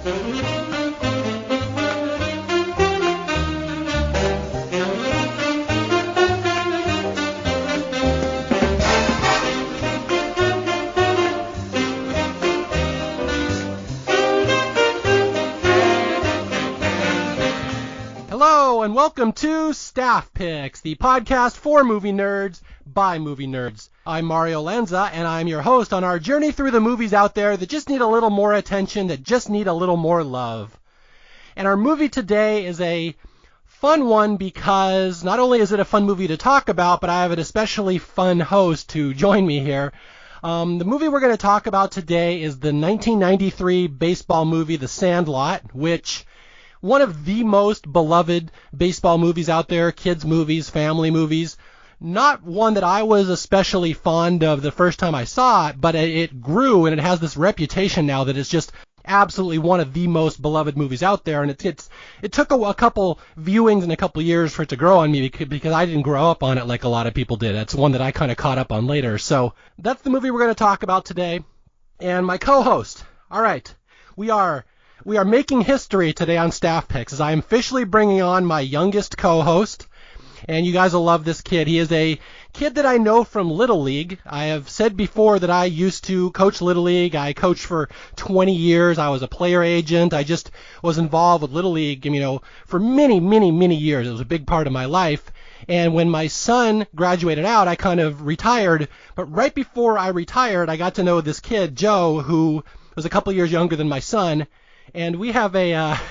Hello, and welcome to Staff Picks, the podcast for movie nerds by movie nerds. I'm Mario Lanza, and I'm your host on our journey through the movies out there that just need a little more attention, that just need a little more love. And our movie today is a fun one because not only is it a fun movie to talk about, but I have an especially fun host to join me here. The movie we're going to talk about today is the 1993 baseball movie, The Sandlot, which one of the most beloved baseball movies out there, kids movies, family movies. Not one that I was especially fond of the first time I saw it, but it grew and it has this reputation now that it's just absolutely one of the most beloved movies out there. And it took a couple viewings and a couple years for it to grow on me because I didn't grow up on it like a lot of people did. That's one that I kind of caught up on later. So that's the movie we're going to talk about today. And my co-host. All right, we are making history today on Staff Picks as I am officially bringing on my youngest co-host, and you guys will love this kid. He is a kid that I know from Little League. I have said before that I used to coach Little League. I coached for 20 years. I was a player agent. I just was involved with Little League, for many, many, many years. It was a big part of my life. And when my son graduated out, I kind of retired. But right before I retired, I got to know this kid, Joe, who was a couple years younger than my son. And we have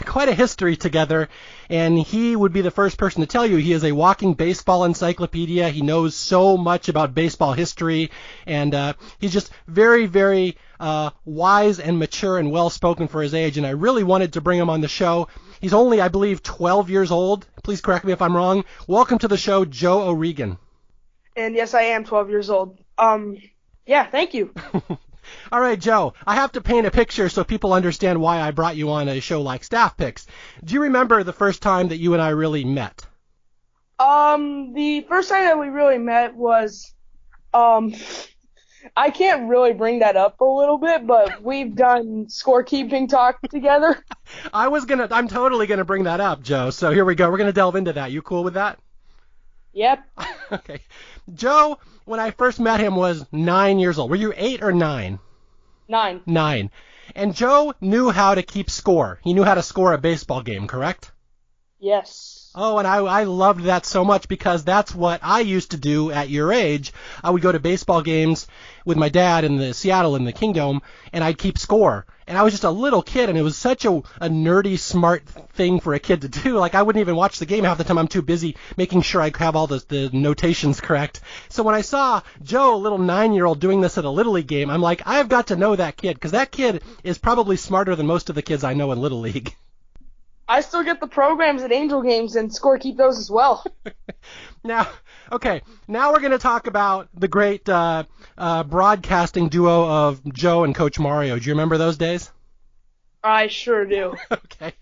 quite a history together, and he would be the first person to tell you he is a walking baseball encyclopedia. He knows so much about baseball history, and he's just very, very wise and mature and well-spoken for his age, and I really wanted to bring him on the show. He's only, I believe, 12 years old. Please correct me if I'm wrong. Welcome to the show, Joe O'Regan. And yes, I am 12 years old. Yeah, thank you. All right, Joe, I have to paint a picture so people understand why I brought you on a show like Staff Picks. Do you remember the first time that you and I really met? The first time that we really met was, I can't really bring that up a little bit, but we've done scorekeeping talk together. I'm totally gonna bring that up, Joe. So here we go. We're gonna delve into that. You cool with that? Yep. Okay. Joe, when I first met him, was 9 years old. Were you 8 or 9? 9. 9. And Joe knew how to keep score. He knew how to score a baseball game, correct? Yes. Oh, and I loved that so much because that's what I used to do at your age. I would go to baseball games with my dad in Seattle in the Kingdom, and I'd keep score. And I was just a little kid, and it was such a nerdy, smart thing for a kid to do. Like, I wouldn't even watch the game half the time. I'm too busy making sure I have all the notations correct. So when I saw Joe, a little 9-year-old, doing this at a Little League game, I'm like, I've got to know that kid, because that kid is probably smarter than most of the kids I know in Little League. I still get the programs at Angel Games and scorekeep those as well. Now we're going to talk about the great broadcasting duo of Joe and Coach Mario. Do you remember those days? I sure do. Okay.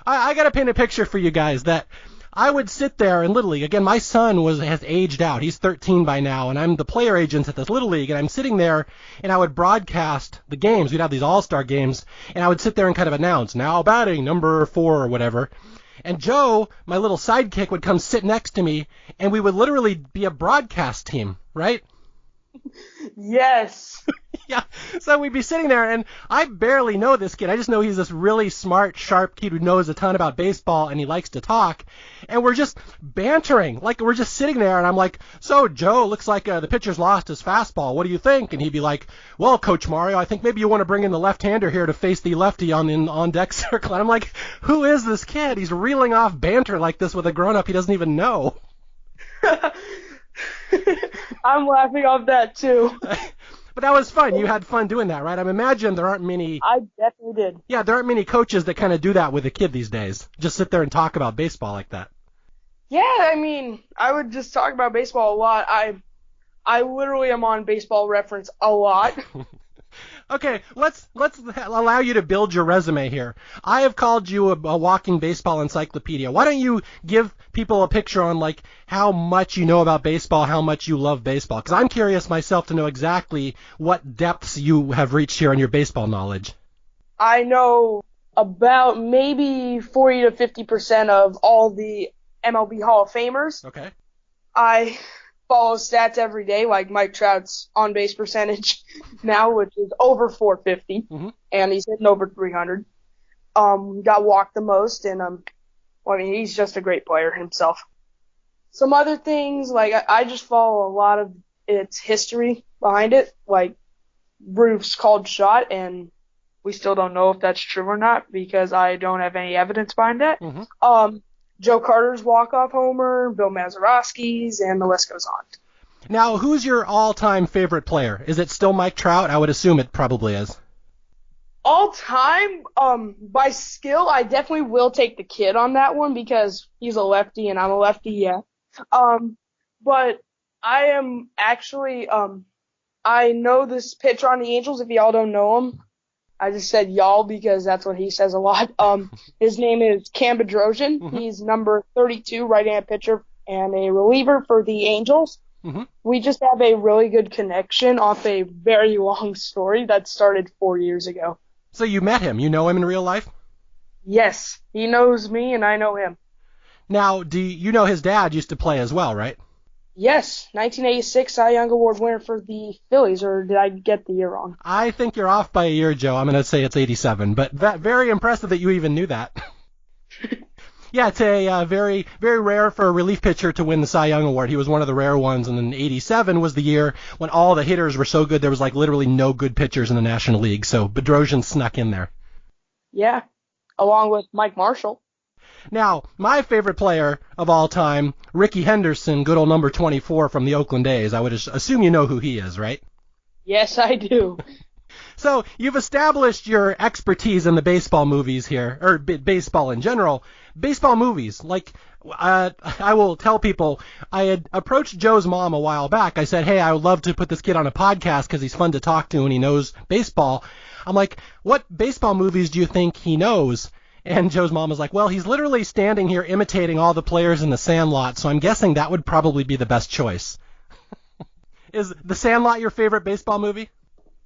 I got to paint a picture for you guys that I would sit there in Little League. Again, my son has aged out. He's 13 by now, and I'm the player agent at this Little League, and I'm sitting there, and I would broadcast the games. We'd have these all-star games, and I would sit there and kind of announce, now batting number 4 or whatever. And Joe, my little sidekick, would come sit next to me, and we would literally be a broadcast team, right? Yes. Yeah, so we'd be sitting there, and I barely know this kid. I just know he's this really smart, sharp kid who knows a ton about baseball, and he likes to talk. And we're just bantering. Like, we're just sitting there, and I'm like, so, Joe, looks like the pitcher's lost his fastball. What do you think? And he'd be like, well, Coach Mario, I think maybe you want to bring in the left-hander here to face the lefty on deck circle. And I'm like, who is this kid? He's reeling off banter like this with a grown-up he doesn't even know. I'm laughing off that, too. But that was fun. You had fun doing that, right? I imagine there aren't many... I definitely did. Yeah, there aren't many coaches that kind of do that with a kid these days. Just sit there and talk about baseball like that. Yeah, I mean, I would just talk about baseball a lot. I literally am on Baseball Reference a lot. Okay, let's allow you to build your resume here. I have called you a walking baseball encyclopedia. Why don't you give people a picture on, like, how much you know about baseball, how much you love baseball? Because I'm curious myself to know exactly what depths you have reached here on your baseball knowledge. I know about maybe 40 to 50% of all the MLB Hall of Famers. Okay. I follow stats every day, like Mike Trout's on-base percentage now, which is over 450, and he's hitting over 300. Got walked the most, and he's just a great player himself. Some other things, like I just follow a lot of its history behind it, like Bruce called shot, and we still don't know if that's true or not because I don't have any evidence behind that. Joe Carter's walk-off homer, Bill Mazeroski's, and the list goes on. Now, who's your all-time favorite player? Is it still Mike Trout? I would assume it probably is. All-time, by skill, I definitely will take the kid on that one because he's a lefty and I'm a lefty, yeah. But I am actually, I know this pitcher on the Angels, if y'all don't know him. I just said y'all because that's what he says a lot. His name is Cam Bedrosian. He's number 32 right-handed pitcher and a reliever for the Angels. We just have a really good connection off a very long story that started 4 years ago. So you met him. You know him in real life? Yes. He knows me and I know him. Now, you know his dad used to play as well, right? Yes, 1986 Cy Young Award winner for the Phillies, or did I get the year wrong? I think you're off by a year, Joe. I'm going to say it's 87, but very impressive that you even knew that. Yeah, it's a very, very rare for a relief pitcher to win the Cy Young Award. He was one of the rare ones, and then 87 was the year when all the hitters were so good there was like literally no good pitchers in the National League, so Bedrosian snuck in there. Yeah, along with Mike Marshall. Now, my favorite player of all time, Ricky Henderson, good old number 24 from the Oakland A's. I would assume you know who he is, right? Yes, I do. So, you've established your expertise in the baseball movies here, or baseball in general. Baseball movies, like, I will tell people, I had approached Joe's mom a while back. I said, hey, I would love to put this kid on a podcast because he's fun to talk to and he knows baseball. I'm like, what baseball movies do you think he knows? And Joe's mom was like, well, he's literally standing here imitating all the players in the Sandlot, so I'm guessing that would probably be the best choice. Is the Sandlot your favorite baseball movie?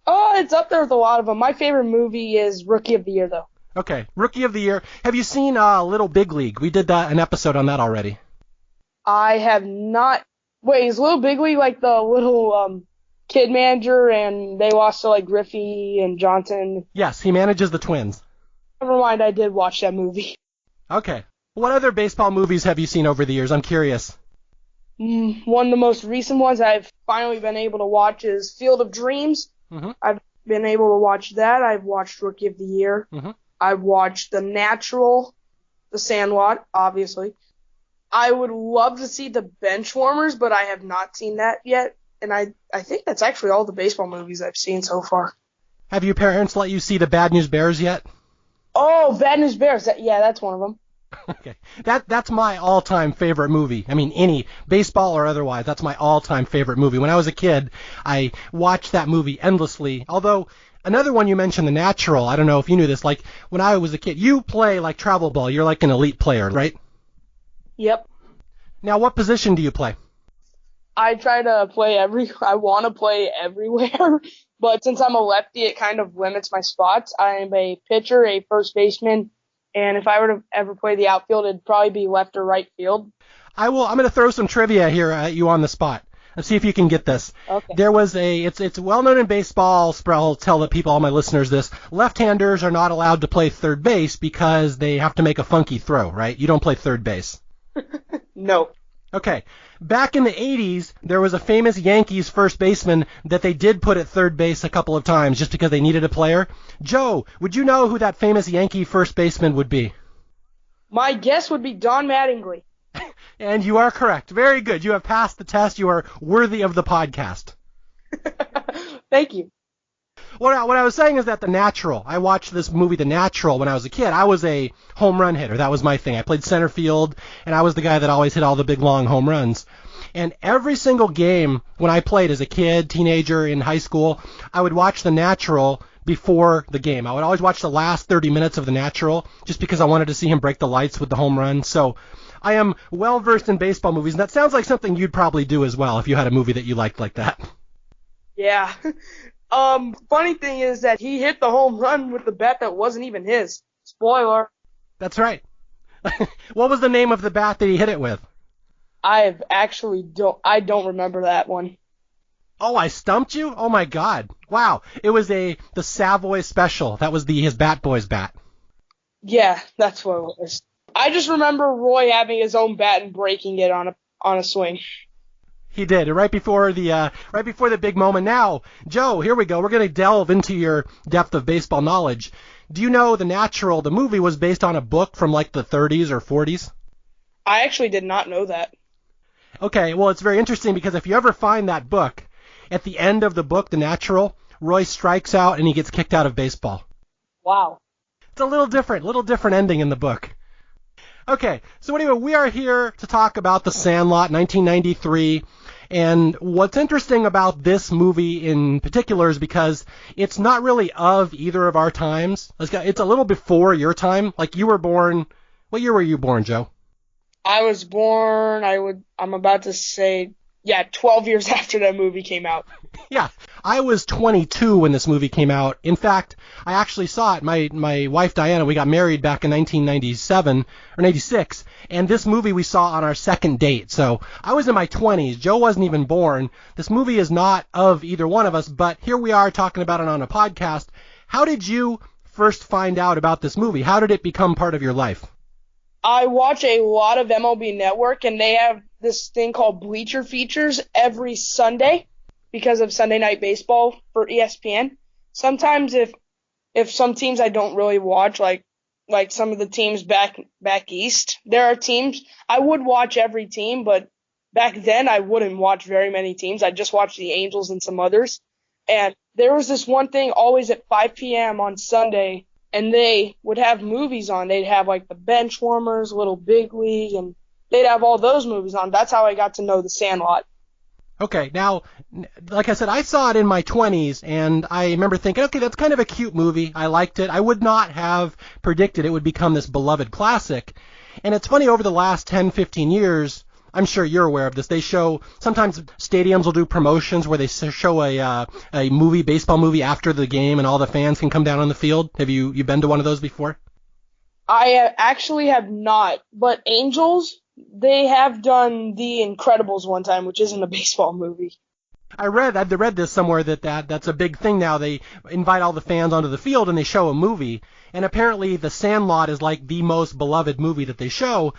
Oh, it's up there with a lot of them. My favorite movie is Rookie of the Year, though. Okay, Rookie of the Year. Have you seen Little Big League? We did an episode on that already. I have not. Wait, is Little Big League like the little kid manager and they lost to like Griffey and Johnson? Yes, he manages the Twins. Never mind, I did watch that movie. Okay. What other baseball movies have you seen over the years? I'm curious. One of the most recent ones I've finally been able to watch is Field of Dreams. I've been able to watch that. I've watched Rookie of the Year. I've watched The Natural, The Sandlot, obviously. I would love to see The Benchwarmers, but I have not seen that yet. And I think that's actually all the baseball movies I've seen so far. Have your parents let you see The Bad News Bears yet? Oh, Bad News Bears. Yeah, that's one of them. Okay. That's my all-time favorite movie. I mean, any baseball or otherwise, that's my all-time favorite movie. When I was a kid, I watched that movie endlessly. Although, another one you mentioned, The Natural, I don't know if you knew this, like, when I was a kid, you play like travel ball. You're like an elite player, right? Yep. Now, what position do you play? I try to play I want to play everywhere, but since I'm a lefty, it kind of limits my spots. I'm a pitcher, a first baseman, and if I were to ever play the outfield, it'd probably be left or right field. I'm going to throw some trivia here at you on the spot. Let's see if you can get this. Okay. There was it's well known in baseball, I'll tell the people, all my listeners this, left-handers are not allowed to play third base because they have to make a funky throw, right? You don't play third base. No. Okay. Back in the 80s, there was a famous Yankees first baseman that they did put at third base a couple of times just because they needed a player. Joe, would you know who that famous Yankee first baseman would be? My guess would be Don Mattingly. And you are correct. Very good. You have passed the test. You are worthy of the podcast. Thank you. What I was saying is that The Natural, I watched this movie The Natural when I was a kid. I was a home run hitter. That was my thing. I played center field, and I was the guy that always hit all the big, long home runs. And every single game when I played as a kid, teenager, in high school, I would watch The Natural before the game. I would always watch the last 30 minutes of The Natural just because I wanted to see him break the lights with the home run. So I am well-versed in baseball movies, and that sounds like something you'd probably do as well if you had a movie that you liked like that. Yeah. Funny thing is that he hit the home run with the bat that wasn't even his. Spoiler. That's right. What was the name of the bat that he hit it with? I don't remember that one. Oh, I stumped you? Oh my God. Wow. It was the Savoy Special. That was his Bat Boy's bat. Yeah, that's what it was. I just remember Roy having his own bat and breaking it on a swing. He did, right before the big moment. Now, Joe, here we go. We're going to delve into your depth of baseball knowledge. Do you know the movie was based on a book from like the 30s or 40s? I actually did not know that. Okay, well, it's very interesting because if you ever find that book, at the end of the book, The Natural, Roy strikes out and he gets kicked out of baseball. Wow. It's a little different ending in the book. Okay, so anyway, we are here to talk about The Sandlot, 1993, and what's interesting about this movie in particular is because it's not really of either of our times. It's a little before your time. Like, you were born, what year were you born, Joe? I was born, I'm about to say, 12 years after that movie came out. Yeah, I was 22 when this movie came out. In fact, I actually saw it. My wife Diana, we got married back in 1997 or 96, and this movie we saw on our second date. So I was in my 20s. Joe wasn't even born. This movie is not of either one of us, but here we are talking about it on a podcast. How did you first find out about this movie? How did it become part of your life? I watch a lot of MLB Network, and they have this thing called Bleacher Features every Sunday because of Sunday Night Baseball for ESPN. Sometimes if some teams I don't really watch, like some of the teams back east, there are teams I would watch every team, but back then I wouldn't watch very many teams. I just watched the Angels and some others. And there was this one thing always at 5 p.m. on Sunday, and they would have movies on. They'd have like the Benchwarmers, Little Big League, and they'd have all those movies on. That's how I got to know The Sandlot. Okay, now, like I said, I saw it in my 20s, and I remember thinking, okay, that's kind of a cute movie. I liked it. I would not have predicted it would become this beloved classic. And it's funny, over the last 10, 15 years, I'm sure you're aware of this, they show, sometimes stadiums will do promotions where they show a baseball movie after the game, and all the fans can come down on the field. Have you been to one of those before? I actually have not, but Angels, they have done The Incredibles one time, which isn't a baseball movie. I read this somewhere that's a big thing now. They invite all the fans onto the field and they show a movie, and apparently The Sandlot is like the most beloved movie that they show.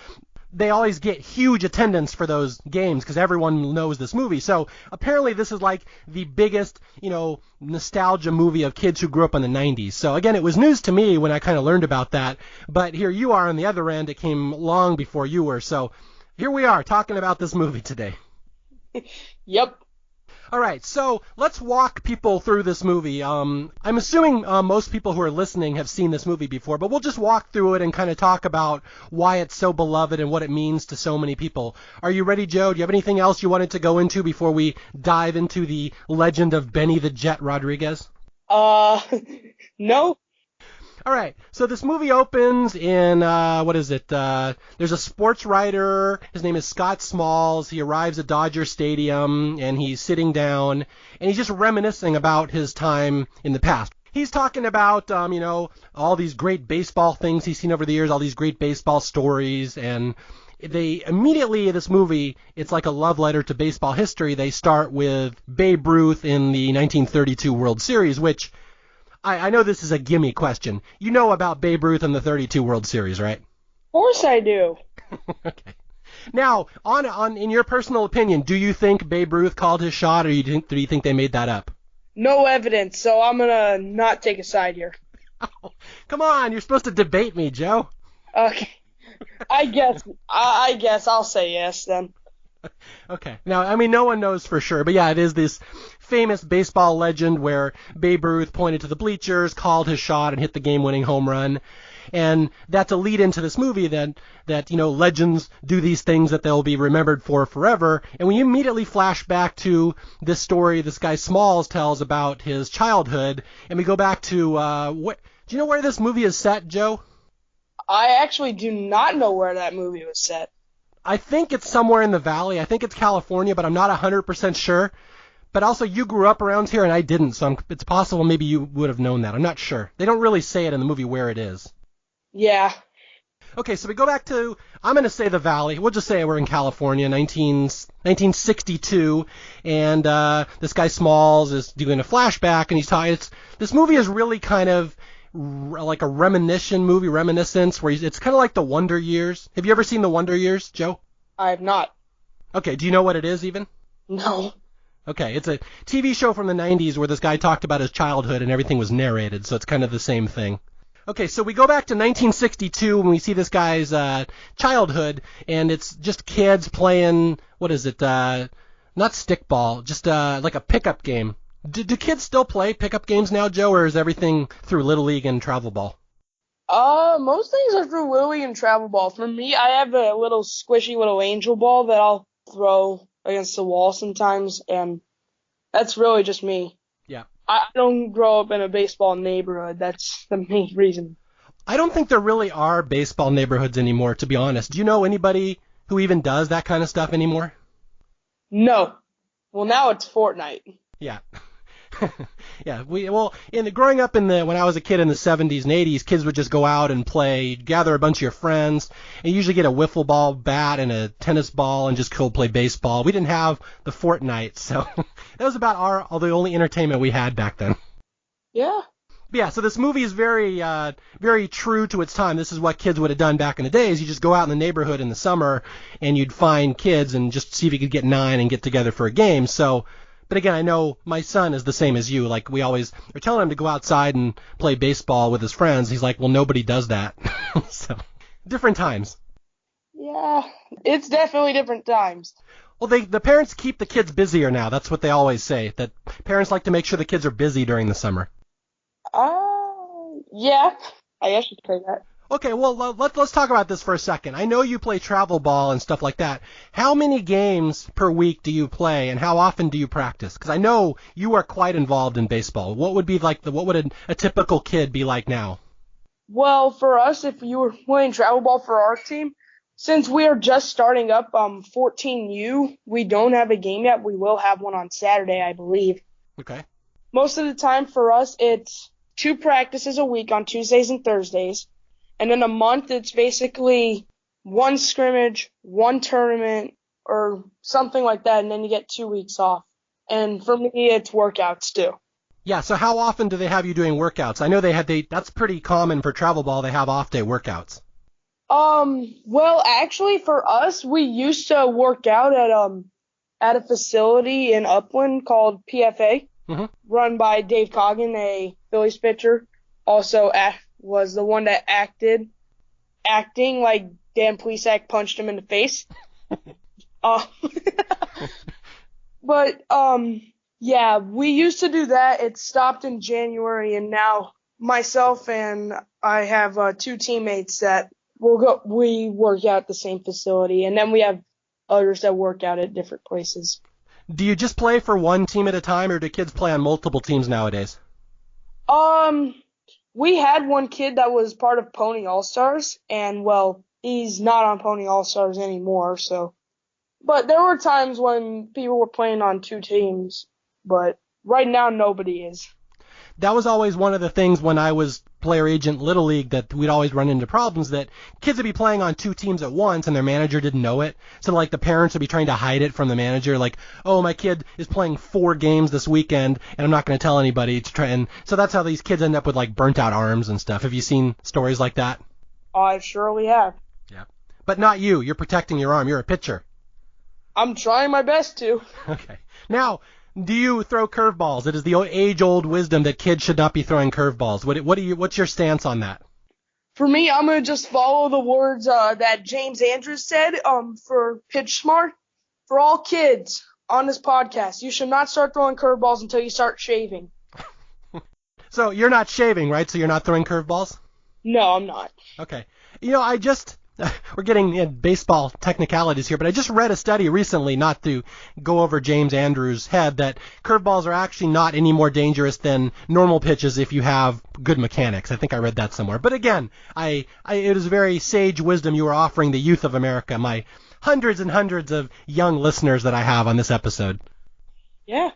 They always get huge attendance for those games because everyone knows this movie. So apparently this is like the biggest, nostalgia movie of kids who grew up in the 90s. So again, it was news to me when I kind of learned about that. But here you are on the other end. It came long before you were. So here we are talking about this movie today. Yep. All right, so let's walk people through this movie. I'm assuming most people who are listening have seen this movie before, but we'll just walk through it and kind of talk about why it's so beloved and what it means to so many people. Are you ready, Joe? Do you have anything else you wanted to go into before we dive into the legend of Benny the Jet Rodriguez? No. All right, so this movie opens in, there's a sports writer, his name is Scott Smalls. He arrives at Dodger Stadium, and he's sitting down, and he's just reminiscing about his time in the past. He's talking about, all these great baseball things he's seen over the years, all these great baseball stories, and they immediately, in this movie, it's like a love letter to baseball history. They start with Babe Ruth in the 1932 World Series, which... I know this is a gimme question. You know about Babe Ruth and the 32 World Series, right? Of course I do. Okay. Now, in your personal opinion, do you think Babe Ruth called his shot, or do you think they made that up? No evidence, so I'm gonna not take a side here. Oh, come on, you're supposed to debate me, Joe. Okay. I guess I'll say yes then. Okay. Now, no one knows for sure, but yeah, it is this famous baseball legend where Babe Ruth pointed to the bleachers, called his shot, and hit the game-winning home run. And that's a lead into this movie that legends do these things that they'll be remembered for forever. And we immediately flash back to this story this guy Smalls tells about his childhood, and we go back to do you know where this movie is set, Joe? I actually do not know where that movie was set. I think it's somewhere in the valley. I think it's California, but I'm not 100% sure. But also, you grew up around here, and I didn't, so it's possible maybe you would have known that. I'm not sure. They don't really say it in the movie where it is. Yeah. Okay, so we go back to, I'm going to say the Valley. We'll just say we're in California, 1962, and this guy Smalls is doing a flashback, and he's talking. This movie is really kind of like a reminiscence, where it's kind of like the Wonder Years. Have you ever seen the Wonder Years, Joe? I have not. Okay, do you know what it is even? No. Okay, it's a TV show from the 90s where this guy talked about his childhood and everything was narrated, so it's kind of the same thing. Okay, so we go back to 1962 when we see this guy's childhood, and it's just kids playing, what is it, not stickball, just like a pickup game. Do kids still play pickup games now, Joe, or is everything through Little League and travel ball? Most things are through Little League and travel ball. For me, I have a little squishy little angel ball that I'll throw against the wall sometimes, and that's really just me. Yeah. I don't grow up in a baseball neighborhood. That's the main reason. I don't think there really are baseball neighborhoods anymore, to be honest. Do you know anybody who even does that kind of stuff anymore? No. Well, now it's Fortnite. Yeah. Yeah, growing up when I was a kid in the 70s and 80s, kids would just go out and play, gather a bunch of your friends, and usually get a wiffle ball bat and a tennis ball and just go play baseball. We didn't have the Fortnite, so that was about the only entertainment we had back then. Yeah. Yeah, so this movie is very, very true to its time. This is what kids would have done back in the days. You just go out in the neighborhood in the summer and you'd find kids and just see if you could get 9 and get together for a game. So. But again, I know my son is the same as you. Like, we always are telling him to go outside and play baseball with his friends. He's like, well, nobody does that. So, different times. Yeah, it's definitely different times. Well, the parents keep the kids busier now. That's what they always say, that parents like to make sure the kids are busy during the summer. Yeah, I guess you could say that. Okay, well, let's talk about this for a second. I know you play travel ball and stuff like that. How many games per week do you play, and how often do you practice? Because I know you are quite involved in baseball. What would a typical kid be like now? Well, for us, if you were playing travel ball for our team, since we are just starting up 14U, we don't have a game yet. We will have one on Saturday, I believe. Okay. Most of the time for us, it's 2 practices a week on Tuesdays and Thursdays. And in a month, it's basically 1 scrimmage, 1 tournament, or something like that, and then you get 2 weeks off. And for me, it's workouts too. Yeah, so how often do they have you doing workouts? I know that's pretty common for travel ball. They have off-day workouts. Well, actually, for us, we used to work out at a facility in Upland called PFA, run by Dave Coggin, a Phillies pitcher. Also, was the one that acting like Dan Plesac punched him in the face. But, yeah, we used to do that. It stopped in January, and now myself and I have 2 teammates that we work out at the same facility, and then we have others that work out at different places. Do you just play for one team at a time, or do kids play on multiple teams nowadays? We had one kid that was part of Pony All-Stars, and, well, he's not on Pony All-Stars anymore, so. But there were times when people were playing on 2 teams, but right now nobody is. That was always one of the things when I was player agent Little League, that we'd always run into problems that kids would be playing on 2 teams at once and their manager didn't know it. So like the parents would be trying to hide it from the manager, like, oh, my kid is playing 4 games this weekend and I'm not going to tell anybody to try. And so that's how these kids end up with like burnt out arms and stuff. Have you seen stories like that? I surely have. Yeah. But not you. You're protecting your arm. You're a pitcher. I'm trying my best to. Okay. Now, do you throw curveballs? It is the age-old wisdom that kids should not be throwing curveballs. What's your stance on that? For me, I'm gonna just follow the words that James Andrews said for Pitch Smart. For all kids on this podcast, you should not start throwing curveballs until you start shaving. So you're not shaving, right? So you're not throwing curveballs? No, I'm not. Okay. You know, we're getting baseball technicalities here, but I just read a study recently, not to go over James Andrews' head, that curveballs are actually not any more dangerous than normal pitches if you have good mechanics. I think I read that somewhere. But again, it is very sage wisdom you are offering the youth of America, my hundreds and hundreds of young listeners that I have on this episode. Yeah.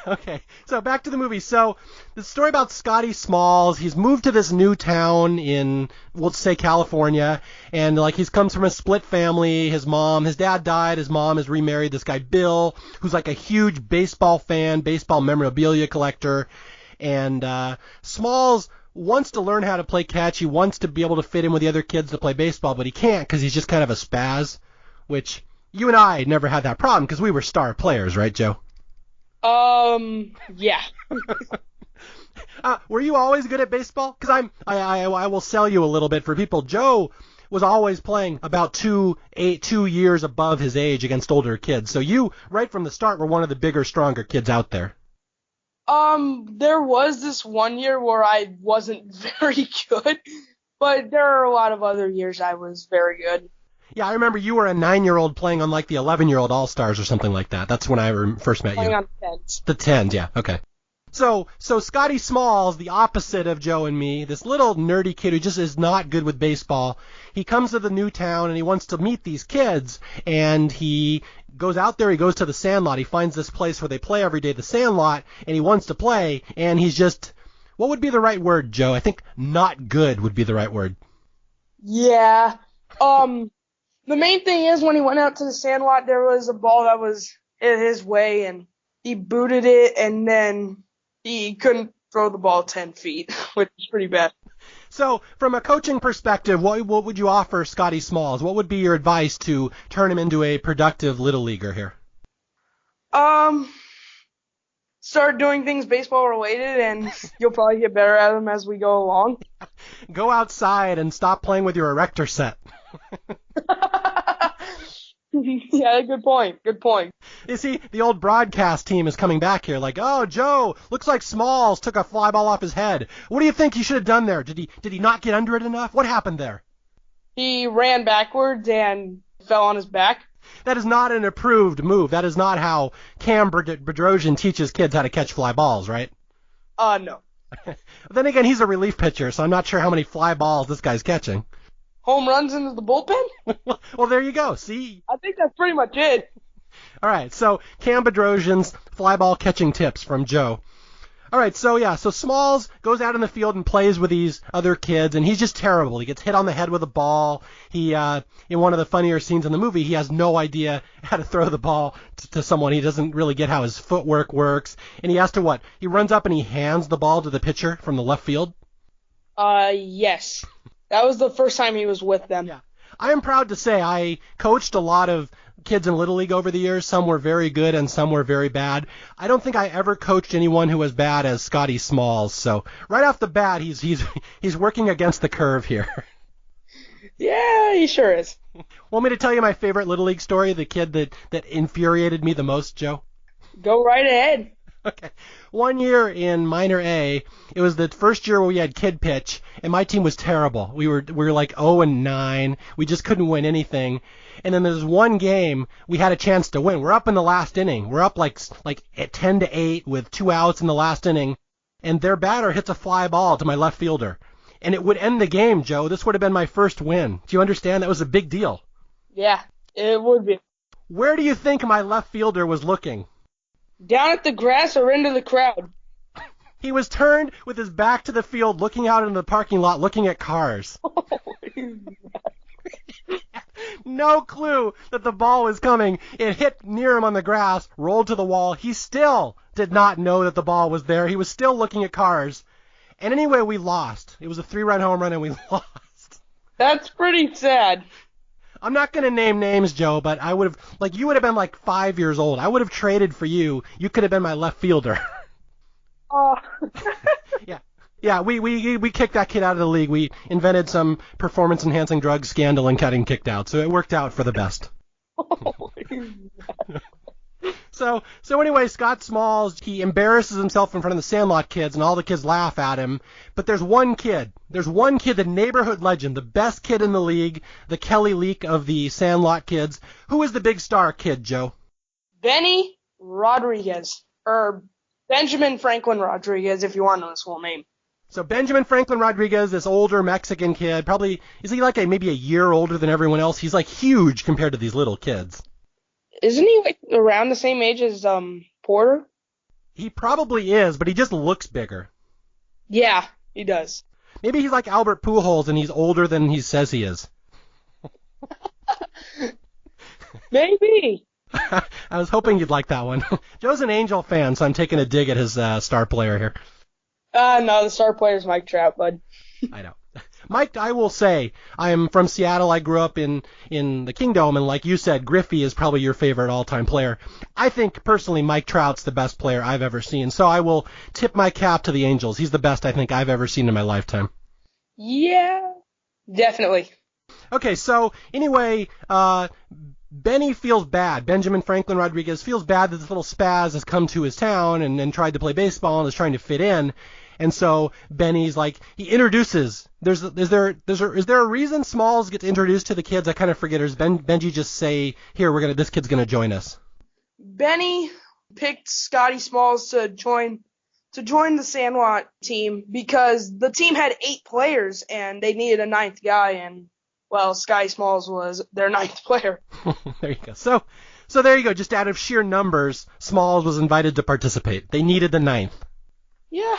Okay, so back to the movie. So the story about Scotty Smalls, he's moved to this new town in, we'll say California, and like he's comes from a split family. His dad died, his mom is remarried. This guy Bill, who's like a huge baseball fan, baseball memorabilia collector, and Smalls wants to learn how to play catch. He wants to be able to fit in with the other kids to play baseball, but he can't because he's just kind of a spaz, which you and I never had that problem because we were star players, right, Joe? Yeah. Were you always good at baseball? Because I will sell you a little bit for people. Joe was always playing about 2 years above his age against older kids. So you, right from the start, were one of the bigger, stronger kids out there. There was this one year where I wasn't very good, but there are a lot of other years I was very good. Yeah, I remember you were a 9-year-old playing on like the 11-year-old All-Stars or something like that. That's when I first met you. Playing on the 10s. The 10s, yeah, okay. So Scotty Smalls, the opposite of Joe and me, this little nerdy kid who just is not good with baseball, he comes to the new town and he wants to meet these kids, and he goes out there, he goes to the Sandlot, he finds this place where they play every day, the Sandlot, and he wants to play, and he's just, what would be the right word, Joe? I think not good would be the right word. Yeah. The main thing is when he went out to the Sandlot, there was a ball that was in his way, and he booted it, and then he couldn't throw the ball 10 feet, which is pretty bad. So, from a coaching perspective, what would you offer Scotty Smalls? What would be your advice to turn him into a productive little leaguer here? Start doing things baseball related, and you'll probably get better at them as we go along. Go outside and stop playing with your erector set. Yeah, good point. Good point. You see, the old broadcast team is coming back here like, oh, Joe, looks like Smalls took a fly ball off his head. What do you think he should have done there? Did he not get under it enough? What happened there? He ran backwards and fell on his back. That is not an approved move. That is not how Cam Bedrosian teaches kids how to catch fly balls, right? No. Then again, he's a relief pitcher, so I'm not sure how many fly balls this guy's catching. Home runs into the bullpen? Well, there you go. See? I think that's pretty much it. All right, so Cam Bedrosian's fly ball catching tips from Joe. All right, so Smalls goes out in the field and plays with these other kids, and he's just terrible. He gets hit on the head with a ball. He, in one of the funnier scenes in the movie, he has no idea how to throw the ball to someone. He doesn't really get how his footwork works, and he has to what? He runs up and he hands the ball to the pitcher from the left field? Yes. That was the first time he was with them. Yeah. I am proud to say I coached a lot of kids in Little League over the years. Some were very good and some were very bad. I don't think I ever coached anyone who was bad as Scotty Smalls. So right off the bat, he's working against the curve here. Yeah, he sure is. Want me to tell you my favorite Little League story, the kid that infuriated me the most, Joe? Go right ahead. Okay. One year in minor A, it was the first year where we had kid pitch, and my team was terrible. We were like 0-9. We just couldn't win anything. And then there's one game we had a chance to win. We're up in the last inning. We're up like at 10-8 with 2 outs in the last inning, and their batter hits a fly ball to my left fielder. And it would end the game, Joe. This would have been my first win. Do you understand? That was a big deal. Yeah, it would be. Where do you think my left fielder was looking? Down at the grass or into the crowd? He was turned with his back to the field, looking out into the parking lot, looking at cars. No clue that the ball was coming. It hit near him on the grass, rolled to the wall. He still did not know that the ball was there. He was still looking at cars. And anyway, we lost. It was a 3-run home run, and we lost. That's pretty sad. I'm not going to name names, Joe, but I would have, you would have been like 5 years old. I would have traded for you. You could have been my left fielder. Oh. Yeah, we kicked that kid out of the league. We invented some performance-enhancing drug scandal and got him kicked out, so it worked out for the best. So anyway, Scott Smalls, he embarrasses himself in front of the Sandlot kids, and all the kids laugh at him. But there's one kid, the neighborhood legend, the best kid in the league, the Kelly Leak of the Sandlot kids. Who is the big star kid, Joe? Benny Rodriguez, or Benjamin Franklin Rodriguez, if you want to know his full name. So Benjamin Franklin Rodriguez, this older Mexican kid, probably, is he like maybe a year older than everyone else? He's like huge compared to these little kids. Isn't he like around the same age as Porter? He probably is, but he just looks bigger. Yeah, he does. Maybe he's like Albert Pujols and he's older than he says he is. Maybe. I was hoping you'd like that one. Joe's an Angel fan, so I'm taking a dig at his star player here. No, the star player's Mike Trout, bud. I know. Mike, I will say, I am from Seattle. I grew up in the Kingdom, and like you said, Griffey is probably your favorite all-time player. I think, personally, Mike Trout's the best player I've ever seen, so I will tip my cap to the Angels. He's the best I think I've ever seen in my lifetime. Yeah, definitely. Okay, so anyway, Benny feels bad. Benjamin Franklin Rodriguez feels bad that this little spaz has come to his town and tried to play baseball and is trying to fit in. And so Benny's like, he introduces. Is there a reason Smalls gets introduced to the kids? I kind of forget. Or does Benji just say, here, this kid's gonna join us? Benny picked Scotty Smalls to join the Sandlot team because the team had 8 players and they needed a 9th guy, and well, Scotty Smalls was their 9th player. There you go. So there you go. Just out of sheer numbers, Smalls was invited to participate. They needed the 9th. Yeah.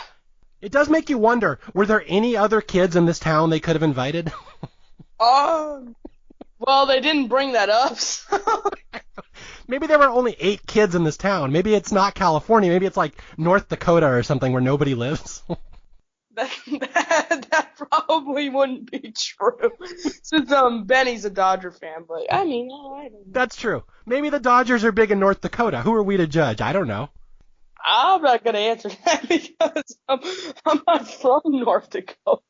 It does make you wonder, were there any other kids in this town they could have invited? Well, they didn't bring that up. So. Maybe there were only 8 kids in this town. Maybe it's not California. Maybe it's like North Dakota or something where nobody lives. That probably wouldn't be true, since Benny's a Dodger fan. But I mean, I don't know. That's true. Maybe the Dodgers are big in North Dakota. Who are we to judge? I don't know. I'm not gonna answer that because I'm not from North Dakota.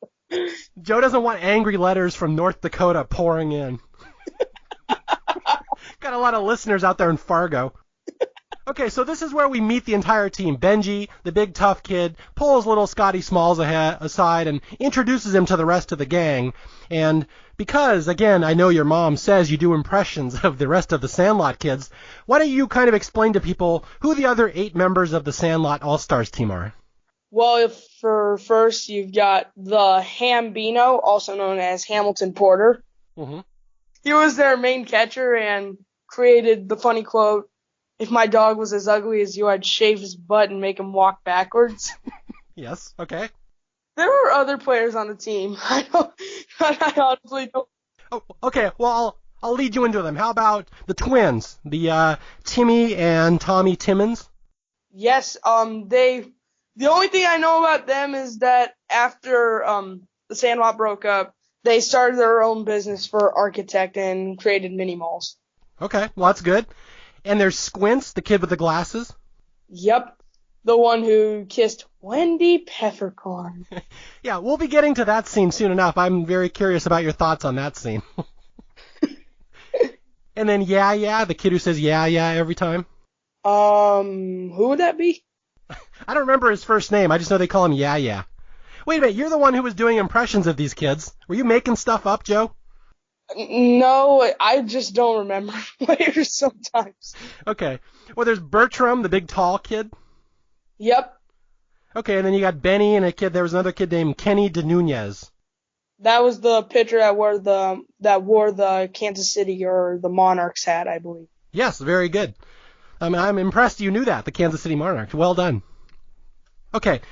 Joe doesn't want angry letters from North Dakota pouring in. Got a lot of listeners out there in Fargo. Okay, so this is where we meet the entire team. Benji, the big tough kid, pulls little Scotty Smalls aside and introduces him to the rest of the gang. And because, again, I know your mom says you do impressions of the rest of the Sandlot kids, why don't you kind of explain to people who the other 8 members of the Sandlot All-Stars team are? Well, for first, you've got the Hambino, also known as Hamilton Porter. Mm-hmm. He was their main catcher and created the funny quote, "If my dog was as ugly as you, I'd shave his butt and make him walk backwards." Yes, okay. There were other players on the team. I honestly don't. Oh, okay, well, I'll lead you into them. How about the twins, the Timmy and Tommy Timmons? Yes, the only thing I know about them is that after the Sandlot broke up, they started their own business for architect and created mini malls. Okay, well, that's good. And there's Squints, the kid with the glasses. Yep, the one who kissed Wendy Peppercorn. Yeah, we'll be getting to that scene soon enough. I'm very curious about your thoughts on that scene. And then Yeah, the kid who says yeah every time. Who would that be? I don't remember his first name. I just know they call him Yeah. Wait a minute, you're the one who was doing impressions of these kids. Were you making stuff up, Joe? No, I just don't remember players sometimes. Okay. Well, there's Bertram, the big tall kid. Yep. Okay, and then you got Benny and a kid. There was another kid named Kenny DeNunez. That was the pitcher that wore the Kansas City or the Monarchs hat, I believe. Yes, very good. I'm impressed you knew that, the Kansas City Monarchs. Well done. Okay,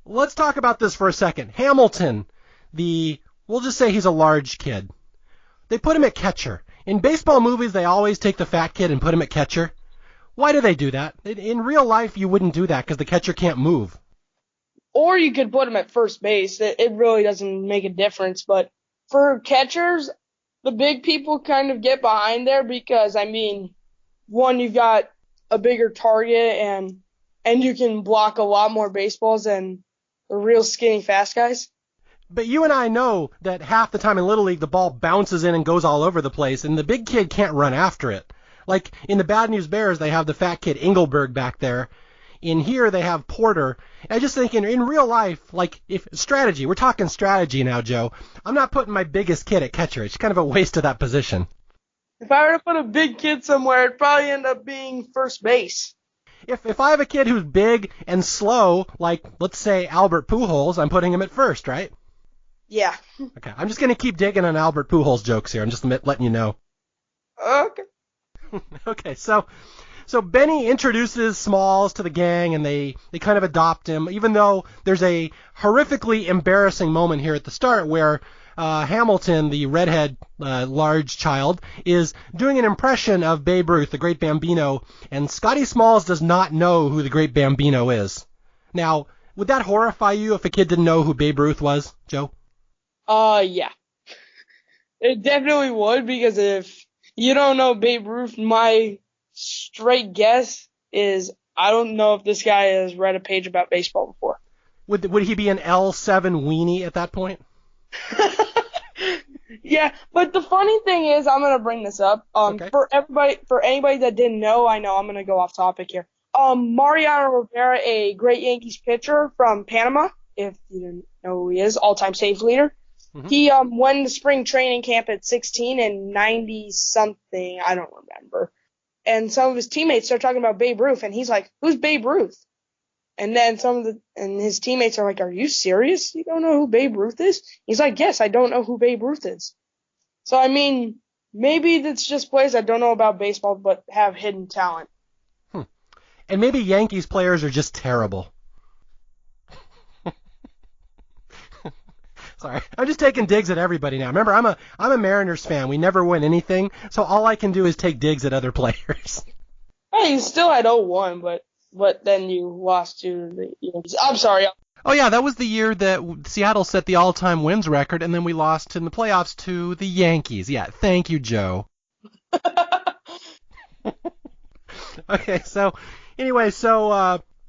let's talk about this for a second. Hamilton, we'll just say he's a large kid. They put him at catcher. In baseball movies, they always take the fat kid and put him at catcher. Why do they do that? In real life, you wouldn't do that because the catcher can't move. Or you could put him at first base. It really doesn't make a difference. But for catchers, the big people kind of get behind there because, I mean, one, you've got a bigger target and you can block a lot more baseballs than the real skinny fast guys. But you and I know that half the time in Little League, the ball bounces in and goes all over the place, and the big kid can't run after it. Like in the Bad News Bears, they have the fat kid Engelberg back there. In here, they have Porter. I just think in real life, like if strategy, we're talking strategy now, Joe. I'm not putting my biggest kid at catcher. It's kind of a waste of that position. If I were to put a big kid somewhere, it'd probably end up being first base. If I have a kid who's big and slow, like let's say Albert Pujols, I'm putting him at first, right? Yeah. Okay, I'm just going to keep digging on Albert Pujols jokes here. I'm just letting you know. Okay. Okay, so So Benny introduces Smalls to the gang, and they kind of adopt him, even though there's a horrifically embarrassing moment here at the start where Hamilton, the redhead large child, is doing an impression of Babe Ruth, the Great Bambino, and Scotty Smalls does not know who the Great Bambino is. Now, would that horrify you if a kid didn't know who Babe Ruth was, Joe? Yeah. It definitely would, because if you don't know Babe Ruth, my straight guess is I don't know if this guy has read a page about baseball before. Would he be an L7 weenie at that point? Yeah, but the funny thing is, I'm gonna bring this up. Okay. For anybody that didn't know, I know I'm gonna go off topic here. Mariano Rivera, a great Yankees pitcher from Panama, if you didn't know who he is, all-time saves leader. Mm-hmm. He went to spring training camp at 16 and 90-something, I don't remember. And some of his teammates start talking about Babe Ruth, and he's like, "Who's Babe Ruth?" And then his teammates are like, "Are you serious? You don't know who Babe Ruth is?" He's like, "Yes, I don't know who Babe Ruth is." So, I mean, maybe that's just players that don't know about baseball but have hidden talent. And maybe Yankees players are just terrible. Sorry, I'm just taking digs at everybody now. Remember, I'm a Mariners fan. We never win anything, so all I can do is take digs at other players. Hey, you still had 0-1, but then you lost to the Yankees. I'm sorry. Oh yeah, that was the year that Seattle set the all-time wins record, and then we lost in the playoffs to the Yankees. Yeah, thank you, Joe. Okay, so anyway,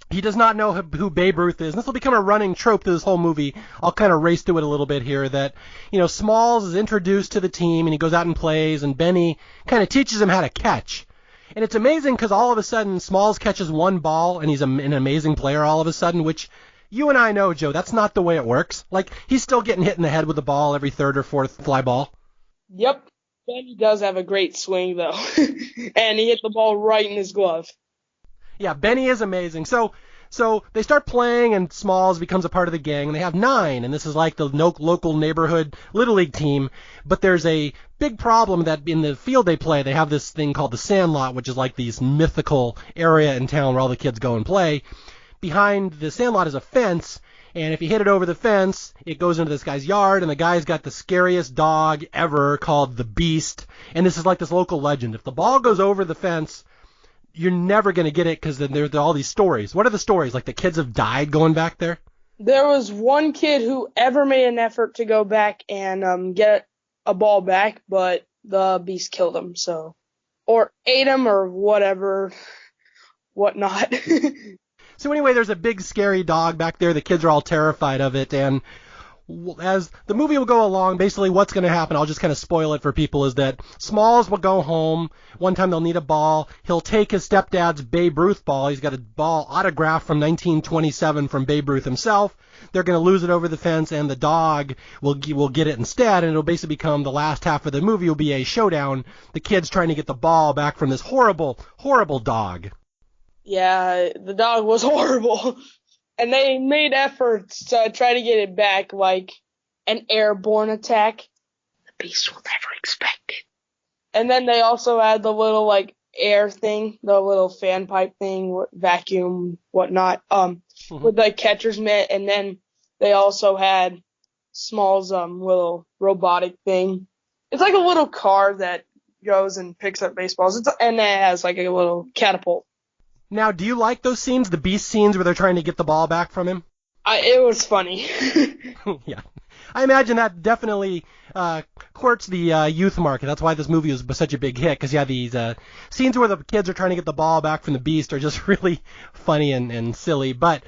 he does not know who Babe Ruth is. And this will become a running trope through this whole movie. I'll kind of race through it a little bit here. That, Smalls is introduced to the team, and he goes out and plays, and Benny kind of teaches him how to catch. And it's amazing because all of a sudden Smalls catches one ball, and he's an amazing player all of a sudden, which you and I know, Joe, that's not the way it works. Like, he's still getting hit in the head with the ball every third or fourth fly ball. Yep. Benny does have a great swing, though. And he hit the ball right in his glove. Yeah, Benny is amazing. So they start playing, and Smalls becomes a part of the gang, and they have 9, and this is like the local neighborhood Little League team, but there's a big problem that in the field they play, they have this thing called the Sandlot, which is like these mythical area in town where all the kids go and play. Behind the Sandlot is a fence, and if you hit it over the fence, it goes into this guy's yard, and the guy's got the scariest dog ever called the Beast, and this is like this local legend. If the ball goes over the fence, you're never going to get it because then there are all these stories. What are the stories? Like the kids have died going back there? There was one kid who ever made an effort to go back and get a ball back, but the Beast killed him, or ate him or whatnot. So anyway, there's a big scary dog back there. The kids are all terrified of it, and as the movie will go along, basically what's going to happen, I'll just kind of spoil it for people, is that Smalls will go home. One time they'll need a ball. He'll take his stepdad's Babe Ruth ball. He's got a ball autographed from 1927 from Babe Ruth himself. They're going to lose it over the fence, and the dog will get it instead, and it'll basically become the last half of the movie will be a showdown. The kids trying to get the ball back from this horrible, horrible dog. Yeah, the dog was horrible. And they made efforts to try to get it back, like an airborne attack. The Beast will never expect it. And then they also had the little, air thing, the little fan pipe thing, vacuum, whatnot, with the catcher's mitt. And then they also had Small's little robotic thing. It's like a little car that goes and picks up baseballs. And it has, a little catapult. Now, do you like those scenes, the Beast scenes where they're trying to get the ball back from him? It was funny. Yeah. I imagine that definitely courts the youth market. That's why this movie was such a big hit, because these scenes where the kids are trying to get the ball back from the Beast are just really funny and silly. But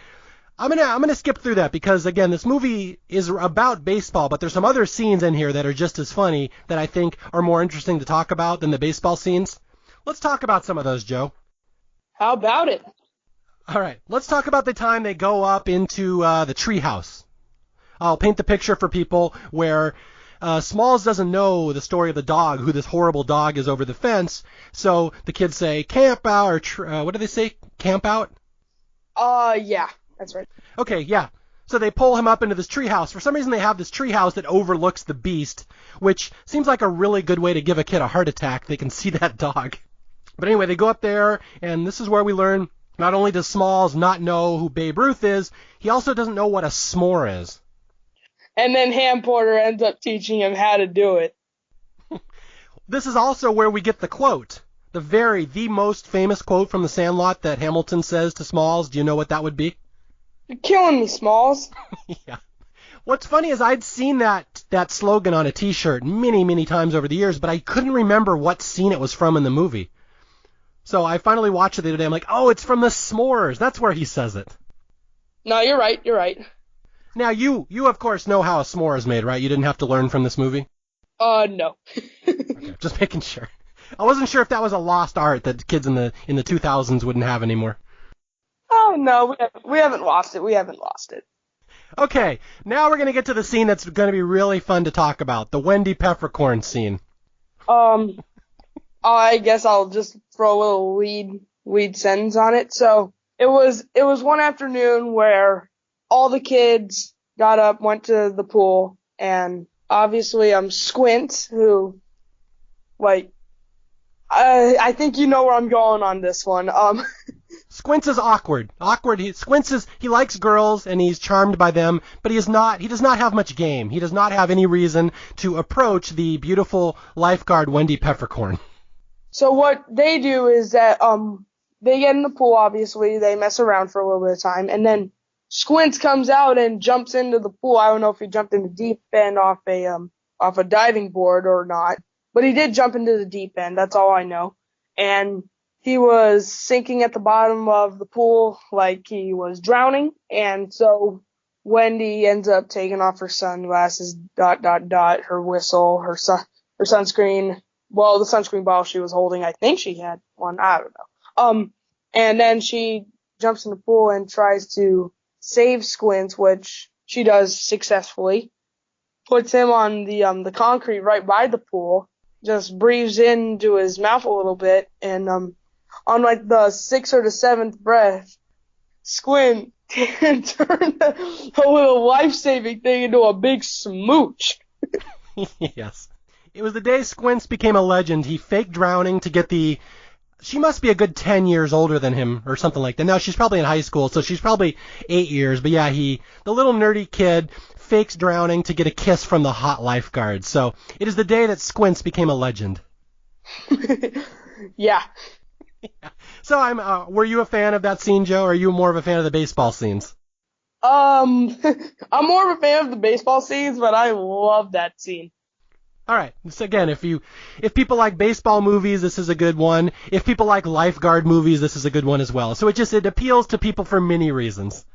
I'm gonna skip through that because, again, this movie is about baseball, but there's some other scenes in here that are just as funny that I think are more interesting to talk about than the baseball scenes. Let's talk about some of those, Joe. How about it? All right, let's talk about the time they go up into the treehouse. I'll paint the picture for people where Smalls doesn't know the story of the dog, who this horrible dog is over the fence. So the kids say, camp out, or what do they say? Camp out? Yeah, that's right. Okay, yeah. So they pull him up into this treehouse. For some reason, they have this treehouse that overlooks the Beast, which seems like a really good way to give a kid a heart attack. They can see that dog. But anyway, they go up there, and this is where we learn not only does Smalls not know who Babe Ruth is, he also doesn't know what a s'more is. And then Ham Porter ends up teaching him how to do it. This is also where we get the quote, the most famous quote from the Sandlot that Hamilton says to Smalls. Do you know what that would be? You're killing me, Smalls. Yeah. What's funny is I'd seen that slogan on a T-shirt many, many times over the years, but I couldn't remember what scene it was from in the movie. So I finally watched it the other day. I'm like, oh, it's from the s'mores. That's where he says it. No, you're right. You're right. Now, you of course know how a s'more is made, right? You didn't have to learn from this movie? No. Okay, just making sure. I wasn't sure if that was a lost art that kids in the 2000s wouldn't have anymore. Oh, no, we haven't lost it. We haven't lost it. Okay, now we're going to get to the scene that's going to be really fun to talk about, the Wendy Peppercorn scene. I guess I'll just throw a little lead sentence on it. So it was one afternoon where all the kids got up, went to the pool, and obviously Squint, who, like, I think you know where I'm going on this one. Squints is awkward. He likes girls and he's charmed by them, but he does not have much game. He does not have any reason to approach the beautiful lifeguard Wendy Peppercorn. So what they do is that they get in the pool, obviously, they mess around for a little bit of time, and then Squints comes out and jumps into the pool. I don't know if he jumped in the deep end off a diving board or not, but he did jump into the deep end. That's all I know. And he was sinking at the bottom of the pool like he was drowning, and so Wendy ends up taking off her sunglasses, her whistle, her sunscreen. Well, the sunscreen bottle she was holding, I think she had one. I don't know. And then she jumps in the pool and tries to save Squints, which she does successfully. Puts him on the concrete right by the pool, just breathes into his mouth a little bit, and on like the 6th or the 7th breath, Squint turned a little life-saving thing into a big smooch. Yes. It was the day Squints became a legend. He faked drowning to get she must be a good 10 years older than him or something like that. Now, she's probably in high school, so she's probably 8 years. But yeah, the little nerdy kid, fakes drowning to get a kiss from the hot lifeguard. So it is the day that Squints became a legend. Yeah. So were you a fan of that scene, Joe, or are you more of a fan of the baseball scenes? I'm more of a fan of the baseball scenes, but I love that scene. All right. So again, if people like baseball movies, this is a good one. If people like lifeguard movies, this is a good one as well. So it appeals to people for many reasons.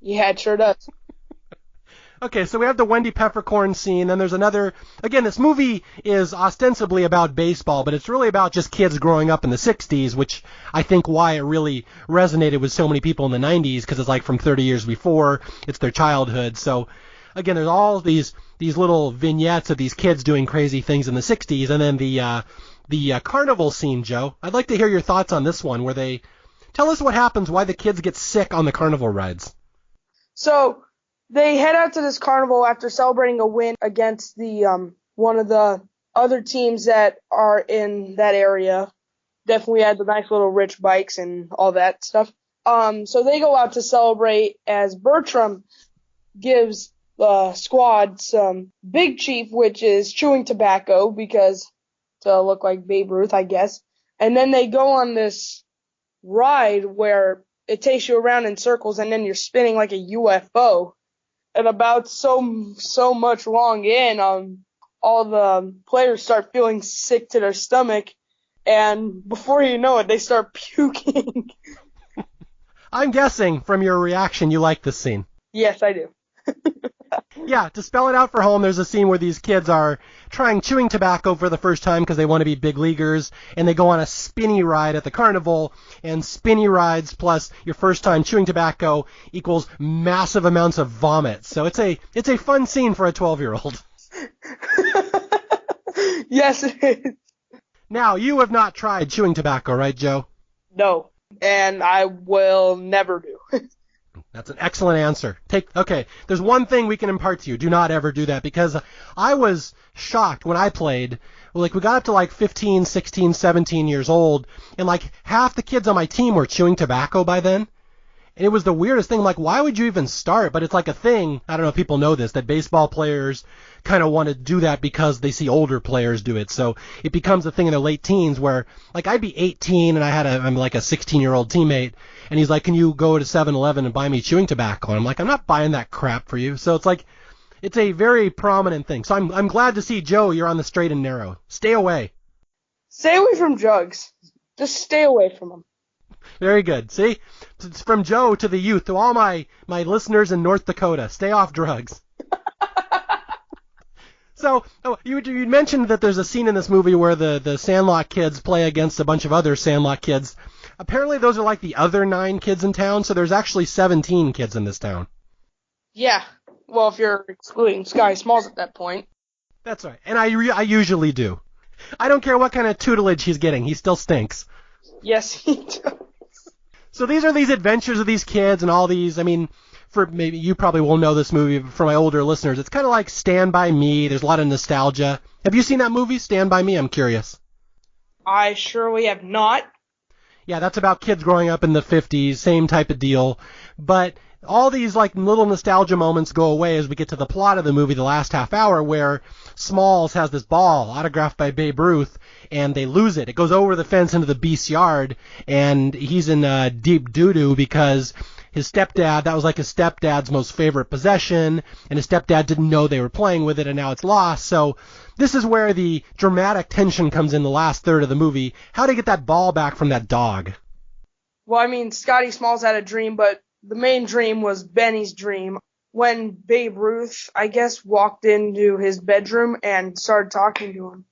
Yeah, it sure does. Okay, so we have the Wendy Peppercorn scene, then there's another. Again, this movie is ostensibly about baseball, but it's really about just kids growing up in the 60s, which I think why it really resonated with so many people in the 90s, because it's like from 30 years before, it's their childhood. So again, there's all these little vignettes of these kids doing crazy things in the 60s, and then the carnival scene, Joe. I'd like to hear your thoughts on this one, where they tell us what happens, why the kids get sick on the carnival rides. So they head out to this carnival after celebrating a win against the one of the other teams that are in that area. Definitely had the nice little rich bikes and all that stuff. So they go out to celebrate as Bertram gives the squad some Big Chief, which is chewing tobacco because to look like Babe Ruth, I guess. And then they go on this ride where it takes you around in circles and then you're spinning like a UFO. And about so much long in, all the players start feeling sick to their stomach, and before you know it, they start puking. I'm guessing from your reaction you like this scene. Yes, I do. Yeah, to spell it out for home, there's a scene where these kids are trying chewing tobacco for the first time because they want to be big leaguers, and they go on a spinny ride at the carnival, and spinny rides plus your first time chewing tobacco equals massive amounts of vomit. So it's a fun scene for a 12-year-old. Yes, it is. Now, you have not tried chewing tobacco, right, Joe? No, and I will never do. That's an excellent answer. Okay, there's one thing we can impart to you. Do not ever do that, because I was shocked when I played. Like, we got up to like 15, 16, 17 years old, and like half the kids on my team were chewing tobacco by then. And it was the weirdest thing. Like, why would you even start? But it's like a thing. I don't know if people know this, that baseball players kind of want to do that because they see older players do it. So it becomes a thing in their late teens where, like, I'd be 18 and I'm like a 16-year-old teammate, and he's like, can you go to 7-Eleven and buy me chewing tobacco? And I'm like, I'm not buying that crap for you. So it's like, it's a very prominent thing. So I'm glad to see, Joe, you're on the straight and narrow. Stay away. Stay away from drugs. Just stay away from them. Very good. See? It's from Joe to the youth, to all my listeners in North Dakota. Stay off drugs. So, you mentioned that there's a scene in this movie where the Sandlot kids play against a bunch of other Sandlot kids. Apparently those are like the other 9 kids in town, so there's actually 17 kids in this town. Yeah. Well, if you're excluding Sky Smalls at that point. That's right. And I usually do. I don't care what kind of tutelage he's getting. He still stinks. Yes, he does. So these are these adventures of these kids and all these, I mean, for maybe you probably won't know this movie, but for my older listeners, it's kind of like Stand By Me. There's a lot of nostalgia. Have you seen that movie, Stand By Me? I'm curious. I surely have not. Yeah, that's about kids growing up in the 50s, same type of deal. But all these like little nostalgia moments go away as we get to the plot of the movie, the last half hour, where Smalls has this ball autographed by Babe Ruth, and they lose it. It goes over the fence into the Beast's yard, and he's in deep doo-doo because his stepdad, that was like his stepdad's most favorite possession, and his stepdad didn't know they were playing with it, and now it's lost. So this is where the dramatic tension comes in the last third of the movie. How to get that ball back from that dog? Well, I mean, Scotty Smalls had a dream, but the main dream was Benny's dream. When Babe Ruth, I guess, walked into his bedroom and started talking to him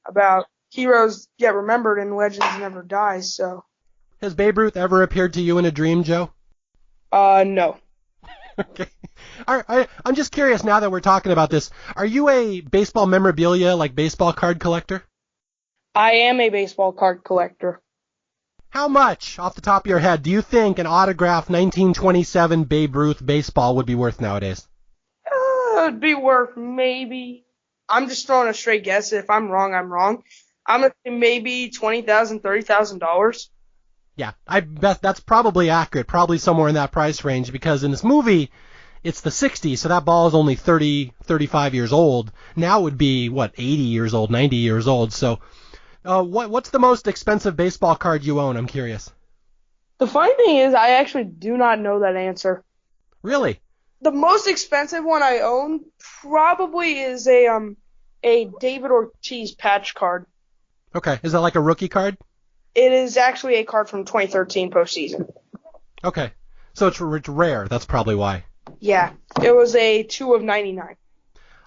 about heroes get remembered and legends never die, so. Has Babe Ruth ever appeared to you in a dream, Joe? No. Okay. I'm just curious now that we're talking about this. Are you a baseball memorabilia, like baseball card collector? I am a baseball card collector. How much, off the top of your head, do you think an autographed 1927 Babe Ruth baseball would be worth nowadays? It'd be worth maybe, I'm just throwing a straight guess. If I'm wrong, I'm wrong. I'm going to say maybe $20,000, $30,000. Yeah, I bet that's probably accurate, probably somewhere in that price range, because in this movie, it's the 60s, so that ball is only 30, 35 years old. Now it would be, 80 years old, 90 years old. So what's the most expensive baseball card you own? I'm curious. The funny thing is, I actually do not know that answer. Really? The most expensive one I own probably is a David Ortiz patch card. Okay, is that like a rookie card? It is actually a card from 2013 postseason. Okay, so it's rare. That's probably why. Yeah, it was a 2 of 99.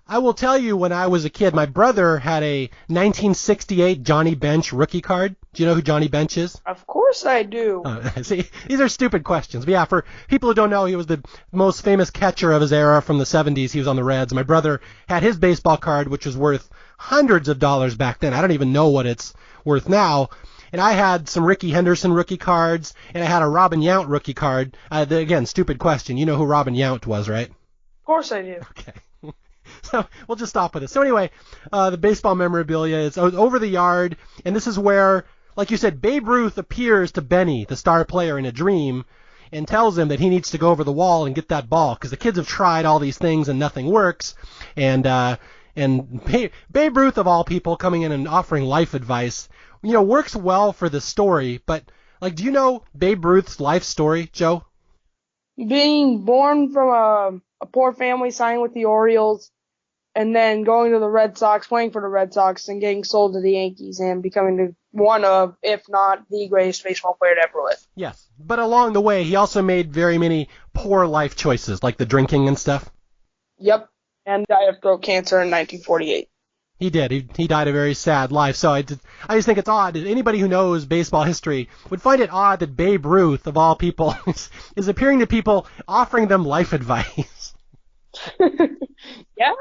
I will tell you, when I was a kid, my brother had a 1968 Johnny Bench rookie card. Do you know who Johnny Bench is? Of course I do. See, these are stupid questions. But yeah, for people who don't know, he was the most famous catcher of his era from the 70s. He was on the Reds. My brother had his baseball card, which was worth hundreds of dollars back then. I don't even know what it's worth now. And I had some Rickey Henderson rookie cards, and I had a Robin Yount rookie card. Again, stupid question. You know who Robin Yount was, right? Of course I do. Okay. So we'll just stop with it. So anyway, the baseball memorabilia is over the yard, and this is where, like you said, Babe Ruth appears to Benny, the star player, in a dream, and tells him that he needs to go over the wall and get that ball, because the kids have tried all these things and nothing works. And Babe Ruth, of all people, coming in and offering life advice, works well for the story. But do you know Babe Ruth's life story, Joe? Being born from a poor family, signing with the Orioles, and then going to the Red Sox, playing for the Red Sox, and getting sold to the Yankees, and becoming one of, if not the greatest baseball player to ever live. Yes, but along the way, he also made very many poor life choices, like the drinking and stuff. Yep, and died of throat cancer in 1948. He did. He died a very sad life. So I just think it's odd. Anybody who knows baseball history would find it odd that Babe Ruth, of all people, is appearing to people offering them life advice. Yeah.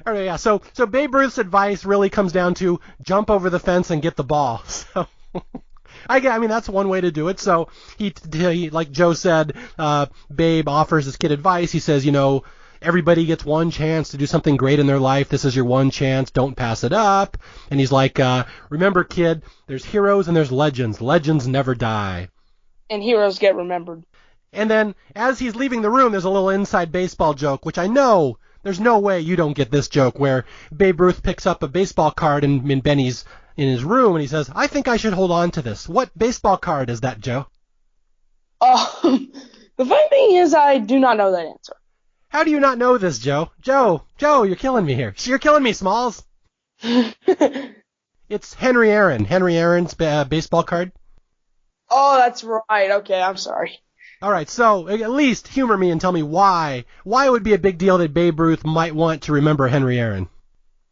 All right, yeah. So Babe Ruth's advice really comes down to jump over the fence and get the ball. So I mean, that's one way to do it. So he like Joe said, Babe offers this kid advice. He says, everybody gets one chance to do something great in their life. This is your one chance. Don't pass it up. And he's like, remember, kid, there's heroes and there's legends. Legends never die. And heroes get remembered. And then as he's leaving the room, there's a little inside baseball joke, which I know there's no way you don't get this joke, where Babe Ruth picks up a baseball card in Benny's in his room, and he says, I think I should hold on to this. What baseball card is that, Joe? The funny thing is, I do not know that answer. How do you not know this, Joe? Joe, you're killing me here. You're killing me, Smalls. It's Henry Aaron. Henry Aaron's baseball card. Oh, that's right. Okay, I'm sorry. All right, so at least humor me and tell me why. Why it would be a big deal that Babe Ruth might want to remember Henry Aaron?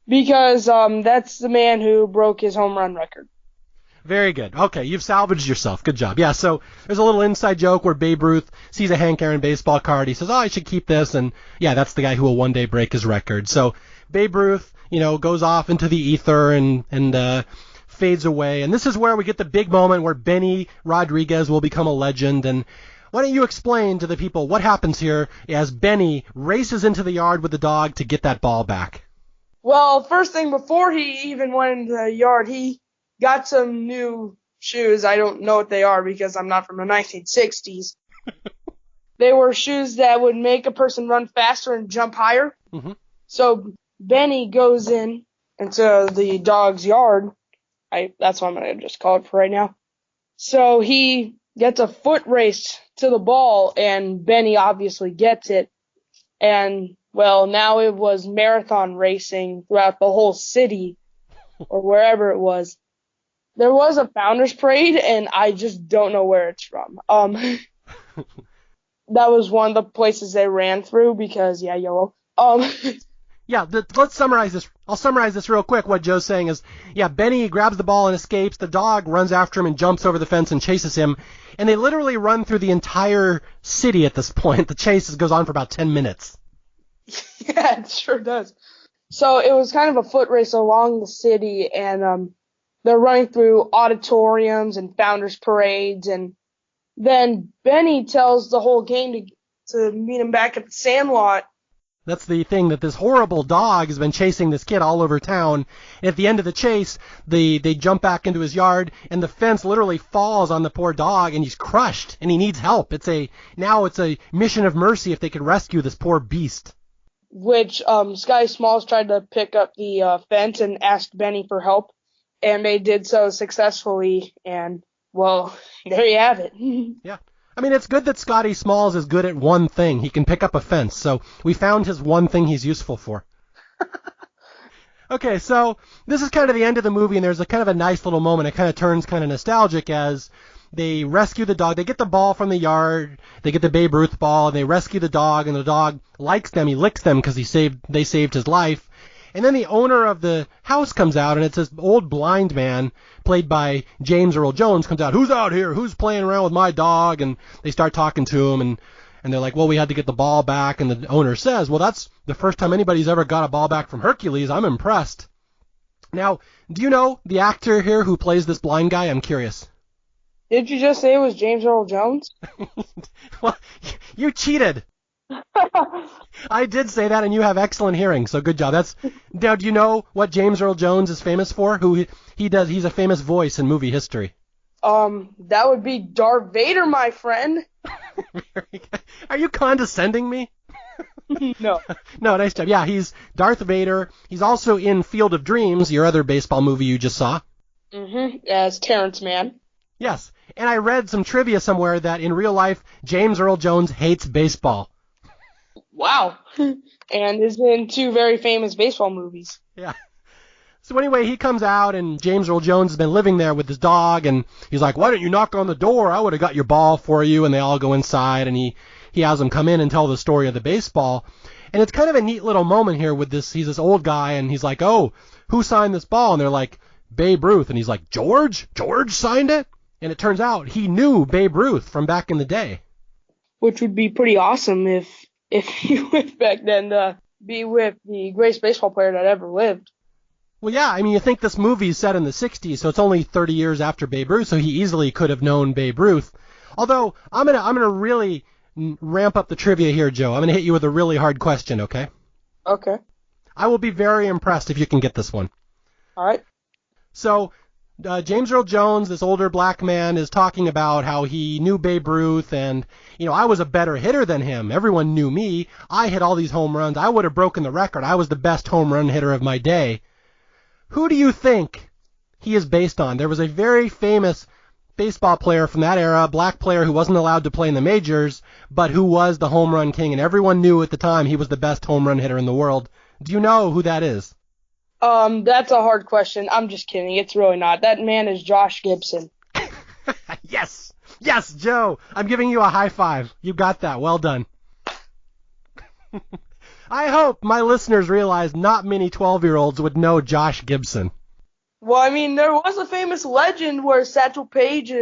Because that's the man who broke his home run record. Very good. Okay, you've salvaged yourself. Good job. Yeah, so there's a little inside joke where Babe Ruth sees a Hank Aaron baseball card. He says, I should keep this. And yeah, that's the guy who will one day break his record. So Babe Ruth, goes off into the ether and fades away. And this is where we get the big moment where Benny Rodriguez will become a legend. And why don't you explain to the people what happens here as Benny races into the yard with the dog to get that ball back? Well, first thing, before he even went into the yard, he got some new shoes. I don't know what they are because I'm not from the 1960s. They were shoes that would make a person run faster and jump higher. Mm-hmm. So Benny goes into the dog's yard. That's what I'm going to just call it for right now. So he gets a foot race to the ball, and Benny obviously gets it. And, well, now it was marathon racing throughout the whole city or wherever it was. There was a Founders Parade, and I just don't know where it's from. That was one of the places they ran through because, yeah, YOLO. Yeah, let's summarize this. I'll summarize this real quick. What Joe's saying is, yeah, Benny grabs the ball and escapes. The dog runs after him and jumps over the fence and chases him. And they literally run through the entire city at this point. The chase goes on for about 10 minutes. Yeah, it sure does. So it was kind of a foot race along the city, and they're running through auditoriums and founders parades, and then Benny tells the whole gang to meet him back at the Sandlot. That's the thing, that this horrible dog has been chasing this kid all over town. And at the end of the chase, they jump back into his yard, and the fence literally falls on the poor dog, and he's crushed, and he needs help. Now it's a mission of mercy if they could rescue this poor beast. Which Sky Smalls tried to pick up the fence and asked Benny for help, and they did so successfully, and, well, there you have it. Yeah. I mean, it's good that Scotty Smalls is good at one thing. He can pick up a fence, so we found his one thing he's useful for. Okay, so this is kind of the end of the movie, and there's a kind of a nice little moment. It kind of turns kind of nostalgic as they rescue the dog. They get the ball from the yard. They get the Babe Ruth ball, and they rescue the dog, and the dog likes them. He licks them because they saved his life. And then the owner of the house comes out, and it's this old blind man, played by James Earl Jones, comes out. Who's out here? Who's playing around with my dog? And they start talking to him, and they're like, well, we had to get the ball back. And the owner says, well, that's the first time anybody's ever got a ball back from Hercules. I'm impressed. Now, do you know the actor here who plays this blind guy? I'm curious. Did you just say it was James Earl Jones? Well, you cheated. I did say that, and you have excellent hearing, so good job. Now, do you know what James Earl Jones is famous for? Who he does? He's a famous voice in movie history. That would be Darth Vader, my friend. Are you condescending me? No. No, nice job. Yeah, he's Darth Vader. He's also in Field of Dreams, your other baseball movie you just saw. Mm-hmm. As Terrence Mann. Yes, and I read some trivia somewhere that in real life, James Earl Jones hates baseball. Wow. And is in two very famous baseball movies. Yeah. So anyway, he comes out, and James Earl Jones has been living there with his dog, and he's like, why don't you knock on the door? I would have got your ball for you. And they all go inside, and he has them come in and tell the story of the baseball. And it's kind of a neat little moment here with this. He's this old guy, and he's like, oh, who signed this ball? And they're like, Babe Ruth. And he's like, George signed it? And it turns out he knew Babe Ruth from back in the day. Which would be pretty awesome if you went back then to be with the greatest baseball player that ever lived. Well, yeah, I mean, you think this movie's set in the 60s, so it's only 30 years after Babe Ruth, so he easily could have known Babe Ruth. Although, I'm gonna really ramp up the trivia here, Joe. I'm gonna hit you with a really hard question, okay? Okay. I will be very impressed if you can get this one. All right. So, James Earl Jones, this older black man, is talking about how he knew Babe Ruth, and, I was a better hitter than him. Everyone knew me. I hit all these home runs. I would have broken the record. I was the best home run hitter of my day. Who do you think he is based on? There was a very famous baseball player from that era, a black player who wasn't allowed to play in the majors, but who was the home run king, and everyone knew at the time he was the best home run hitter in the world. Do you know who that is? That's a hard question. I'm just kidding. It's really not. That man is Josh Gibson. Yes! Yes, Joe! I'm giving you a high five. You got that. Well done. I hope my listeners realize not many 12-year-olds would know Josh Gibson. Well, I mean, there was a famous legend where Satchel Paige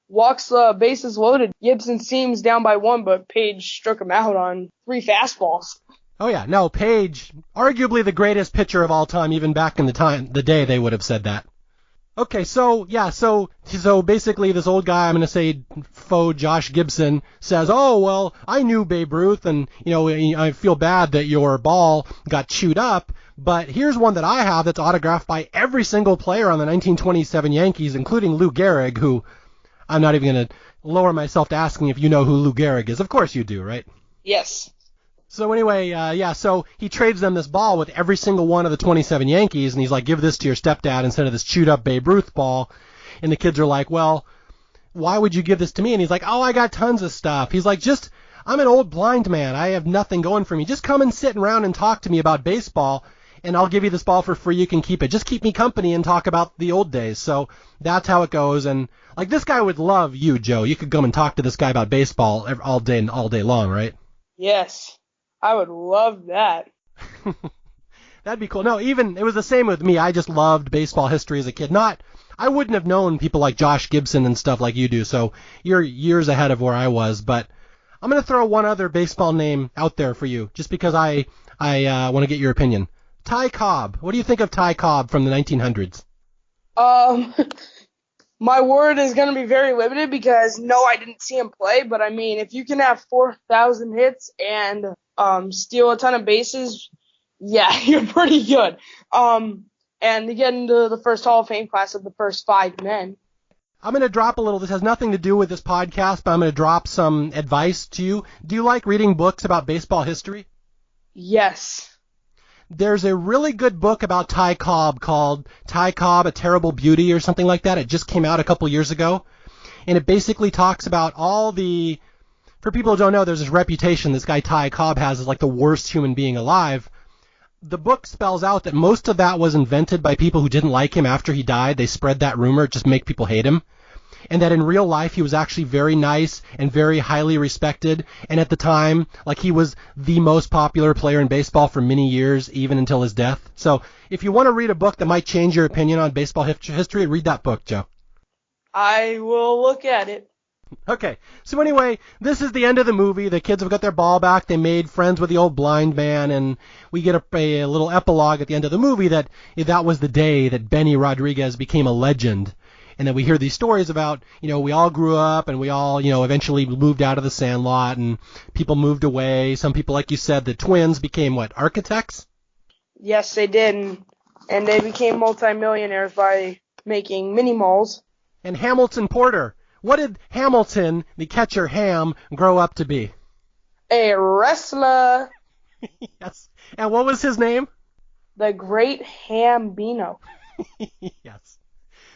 walks bases loaded. Gibson seems down by 1, but Paige struck him out on 3 fastballs. Oh yeah, no, Paige, arguably the greatest pitcher of all time, even back in the day they would have said that. Okay, so basically this old guy, I'm going to say faux Josh Gibson, says, oh, well, I knew Babe Ruth, and, I feel bad that your ball got chewed up, but here's one that I have that's autographed by every single player on the 1927 Yankees, including Lou Gehrig, who I'm not even going to lower myself to asking if you know who Lou Gehrig is. Of course you do, right? Yes. So anyway, so he trades them this ball with every single one of the 27 Yankees, and he's like, give this to your stepdad instead of this chewed-up Babe Ruth ball. And the kids are like, well, why would you give this to me? And he's like, oh, I got tons of stuff. He's like, I'm an old blind man. I have nothing going for me. Just come and sit around and talk to me about baseball, and I'll give you this ball for free. You can keep it. Just keep me company and talk about the old days. So that's how it goes. And, this guy would love you, Joe. You could come and talk to this guy about baseball all day long, right? Yes. I would love that. That'd be cool. No, it was the same with me. I just loved baseball history as a kid. I wouldn't have known people like Josh Gibson and stuff like you do, so you're years ahead of where I was. But I'm going to throw one other baseball name out there for you, just because I want to get your opinion. Ty Cobb. What do you think of Ty Cobb from the 1900s? My word is going to be very limited because, no, I didn't see him play. But, I mean, if you can have 4,000 hits and steal a ton of bases, yeah, you're pretty good. And to get into the first Hall of Fame class of the first 5 men. I'm going to drop a little. This has nothing to do with this podcast, but I'm going to drop some advice to you. Do you like reading books about baseball history? Yes. There's a really good book about Ty Cobb called Ty Cobb, A Terrible Beauty or something like that. It just came out a couple years ago. And it basically talks about for people who don't know, there's this reputation this guy Ty Cobb has as like the worst human being alive. The book spells out that most of that was invented by people who didn't like him after he died. They spread that rumor just to make people hate him. And that in real life he was actually very nice and very highly respected. And at the time, he was the most popular player in baseball for many years, even until his death. So if you want to read a book that might change your opinion on baseball history, read that book, Joe. I will look at it. Okay, so anyway, this is the end of the movie. The kids have got their ball back. They made friends with the old blind man, and we get a little epilogue at the end of the movie that was the day that Benny Rodriguez became a legend. And then we hear these stories about, we all grew up and we all, eventually moved out of the Sandlot and people moved away. Some people, like you said, the twins became architects? Yes, they did. And they became multimillionaires by making mini malls. And Hamilton Porter. What did Hamilton, the catcher Ham, grow up to be? A wrestler. Yes. And what was his name? The Great Hambino. Yes.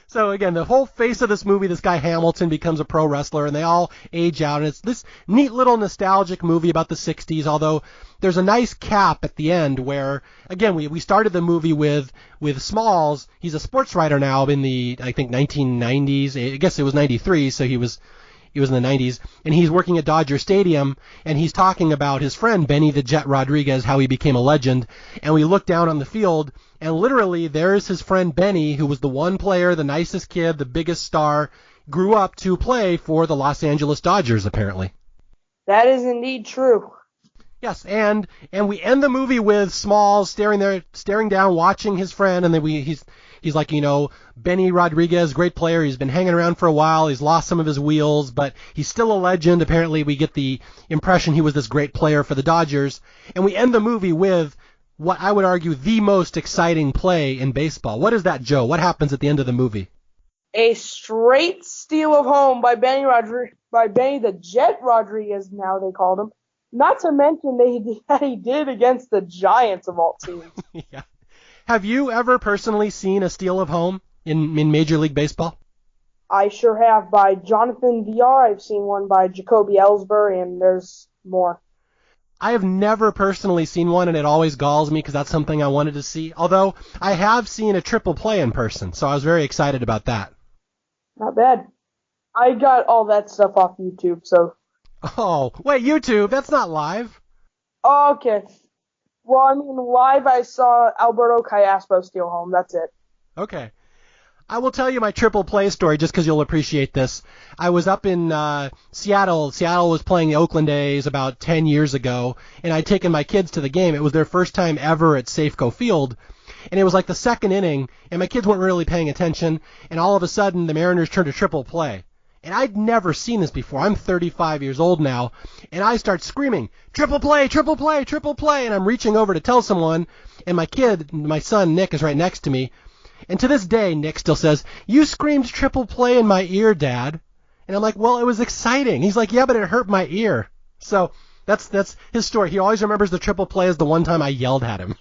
So again, the whole face of this movie, this guy Hamilton becomes a pro wrestler, and they all age out. And it's this neat little nostalgic movie about the 60s, although there's a nice cap at the end where, again, we started the movie with Smalls. He's a sports writer now in the, I think, 1990s. I guess it was 93, so he was in the 90s. And he's working at Dodger Stadium, and he's talking about his friend, Benny the Jet Rodriguez, how he became a legend. And we look down on the field, and literally there's his friend Benny, who was the one player, the nicest kid, the biggest star, grew up to play for the Los Angeles Dodgers, apparently. That is indeed true. Yes, and we end the movie with Smalls staring down, watching his friend, and then he's like, Benny Rodriguez, great player. He's been hanging around for a while. He's lost some of his wheels, but he's still a legend. Apparently, we get the impression he was this great player for the Dodgers, and we end the movie with what I would argue the most exciting play in baseball. What is that, Joe? What happens at the end of the movie? A straight steal of home by Benny the Jet Rodriguez, now they called him. Not to mention that he did against the Giants of all teams. Yeah. Have you ever personally seen a steal of home in Major League Baseball? I sure have. By Jonathan VR, I've seen one by Jacoby Ellsbury, and there's more. I have never personally seen one, and it always galls me because that's something I wanted to see. Although I have seen a triple play in person, so I was very excited about that. Not bad. I got all that stuff off YouTube, so... Oh, wait, YouTube? That's not live. Oh, okay. Well, I mean, live I saw Alberto Callaspo steal home. That's it. Okay. I will tell you my triple play story just because you'll appreciate this. I was up in Seattle. Seattle was playing the Oakland A's about 10 years ago, and I'd taken my kids to the game. It was their first time ever at Safeco Field, and it was like the second inning, and my kids weren't really paying attention, and all of a sudden the Mariners turned to triple play. And I'd never seen this before. I'm 35 years old now, and I start screaming, triple play, triple play, triple play, and I'm reaching over to tell someone, and my son Nick is right next to me, and to this day Nick still says, you screamed triple play in my ear, Dad. And I'm like, well, it was exciting. He's like, yeah, but it hurt my ear. So that's his story. He always remembers the triple play as the one time I yelled at him.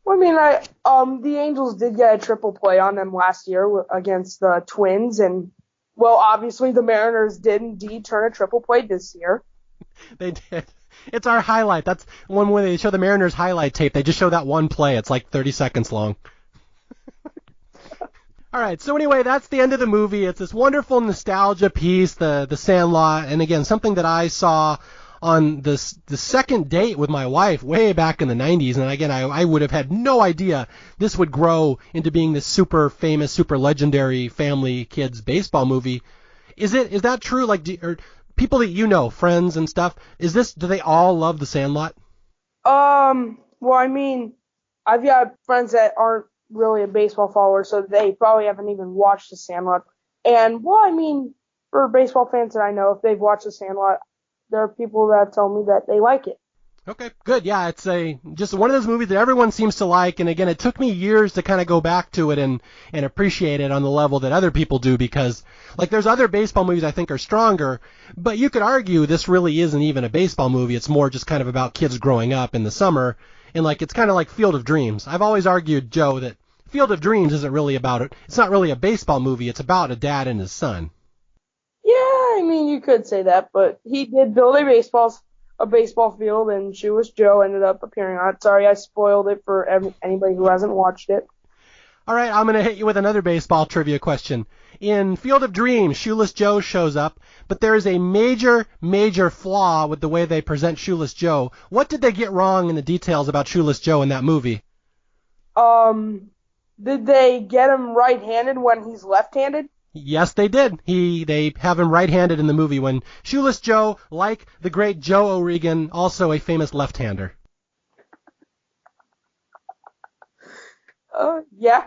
Well, I mean, the Angels did get a triple play on them last year against the Twins, and well, obviously the Mariners did indeed turn a triple play this year. They did. It's our highlight. That's one where they show the Mariners highlight tape. They just show that one play. It's like 30 seconds long. All right, so anyway, that's the end of the movie. It's this wonderful nostalgia piece, the Sandlot, and again, something that I saw on the second date with my wife way back in the 90s, and again, I would have had no idea this would grow into being this super famous, super legendary family kids baseball movie. Is that true? Like, or people that you know, friends and stuff, do they all love the Sandlot? Well, I mean, I've got friends that aren't really a baseball follower, so they probably haven't even watched the Sandlot. And, well, I mean, for baseball fans that I know, if they've watched the Sandlot, there are people that tell me that they like it. Okay, good. Yeah, it's just one of those movies that everyone seems to like, and again, it took me years to kind of go back to it and appreciate it on the level that other people do, because, like, there's other baseball movies I think are stronger, but you could argue this really isn't even a baseball movie. It's more just kind of about kids growing up in the summer, and, like, it's kind of like Field of Dreams. I've always argued, Joe, that Field of Dreams isn't really about it. It's not really a baseball movie. It's about a dad and his son. Yeah, I mean, you could say that, but he did build a baseball field, and Shoeless Joe ended up appearing on it. Sorry, I spoiled it for anybody who hasn't watched it. All right, I'm going to hit you with another baseball trivia question. In Field of Dreams, Shoeless Joe shows up, but there is a major, major flaw with the way they present Shoeless Joe. What did they get wrong in the details about Shoeless Joe in that movie? Did they get him right-handed when he's left-handed? Yes, they did. They have him right-handed in the movie when Shoeless Joe, like the great Joe O'Regan, also a famous left-hander. Yeah.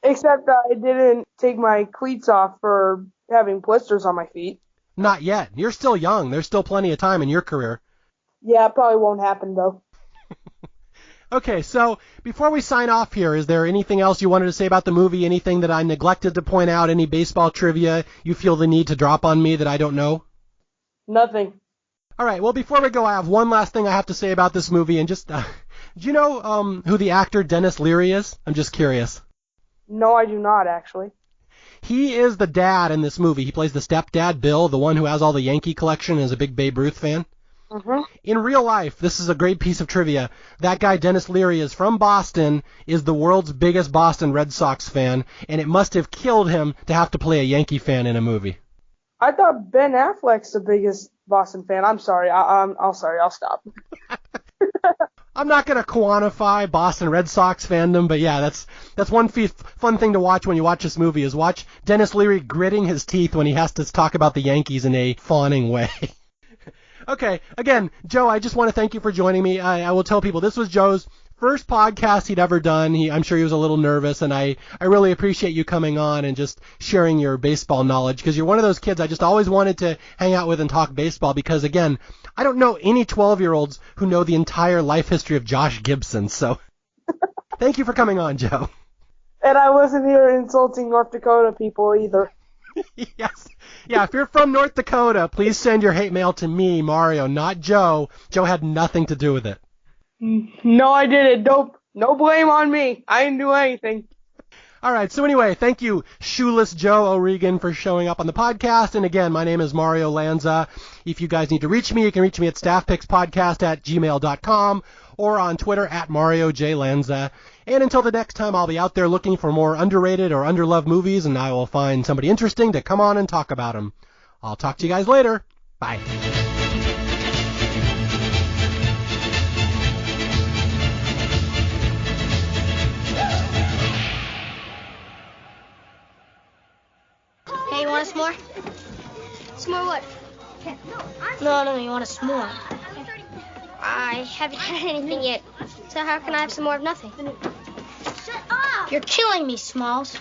Except I didn't take my cleats off for having blisters on my feet. Not yet. You're still young. There's still plenty of time in your career. Yeah, it probably won't happen, though. Okay, so before we sign off here, is there anything else you wanted to say about the movie? Anything that I neglected to point out? Any baseball trivia you feel the need to drop on me that I don't know? Nothing. All right, well, before we go, I have one last thing I have to say about this movie. And just, do you know who the actor Dennis Leary is? I'm just curious. No, I do not, actually. He is the dad in this movie. He plays the stepdad, Bill, the one who has all the Yankee collection and is a big Babe Ruth fan. Mm-hmm. In real life, this is a great piece of trivia. That guy, Dennis Leary, is from Boston, is the world's biggest Boston Red Sox fan, and it must have killed him to have to play a Yankee fan in a movie. I thought Ben Affleck's the biggest Boston fan. I'm sorry. I'll stop. I'm not going to quantify Boston Red Sox fandom, but yeah, that's one fun thing to watch when you watch this movie, is watch Dennis Leary gritting his teeth when he has to talk about the Yankees in a fawning way. Okay, again, Joe, I just want to thank you for joining me. I will tell people this was Joe's first podcast he'd ever done. I'm sure he was a little nervous, and I really appreciate you coming on and just sharing your baseball knowledge, because you're one of those kids I just always wanted to hang out with and talk baseball, because, again, I don't know any 12-year-olds who know the entire life history of Josh Gibson, so thank you for coming on, Joe. And I wasn't here insulting North Dakota people either. Yes. Yeah, if you're from North Dakota, please send your hate mail to me, Mario, not Joe. Joe had nothing to do with it. No, I didn't. No blame on me. I didn't do anything. All right, so anyway, thank you, Shoeless Joe O'Regan, for showing up on the podcast. And again, my name is Mario Lanza. If you guys need to reach me, you can reach me at staffpicspodcast@gmail.com or on Twitter at Mario J. Lanza. And until the next time, I'll be out there looking for more underrated or underloved movies, and I will find somebody interesting to come on and talk about them. I'll talk to you guys later. Bye. Hey, you want a s'more? S'more what? No, you want a s'more. I haven't had anything yet, so how can I have some more of nothing? Shut up! You're killing me, Smalls.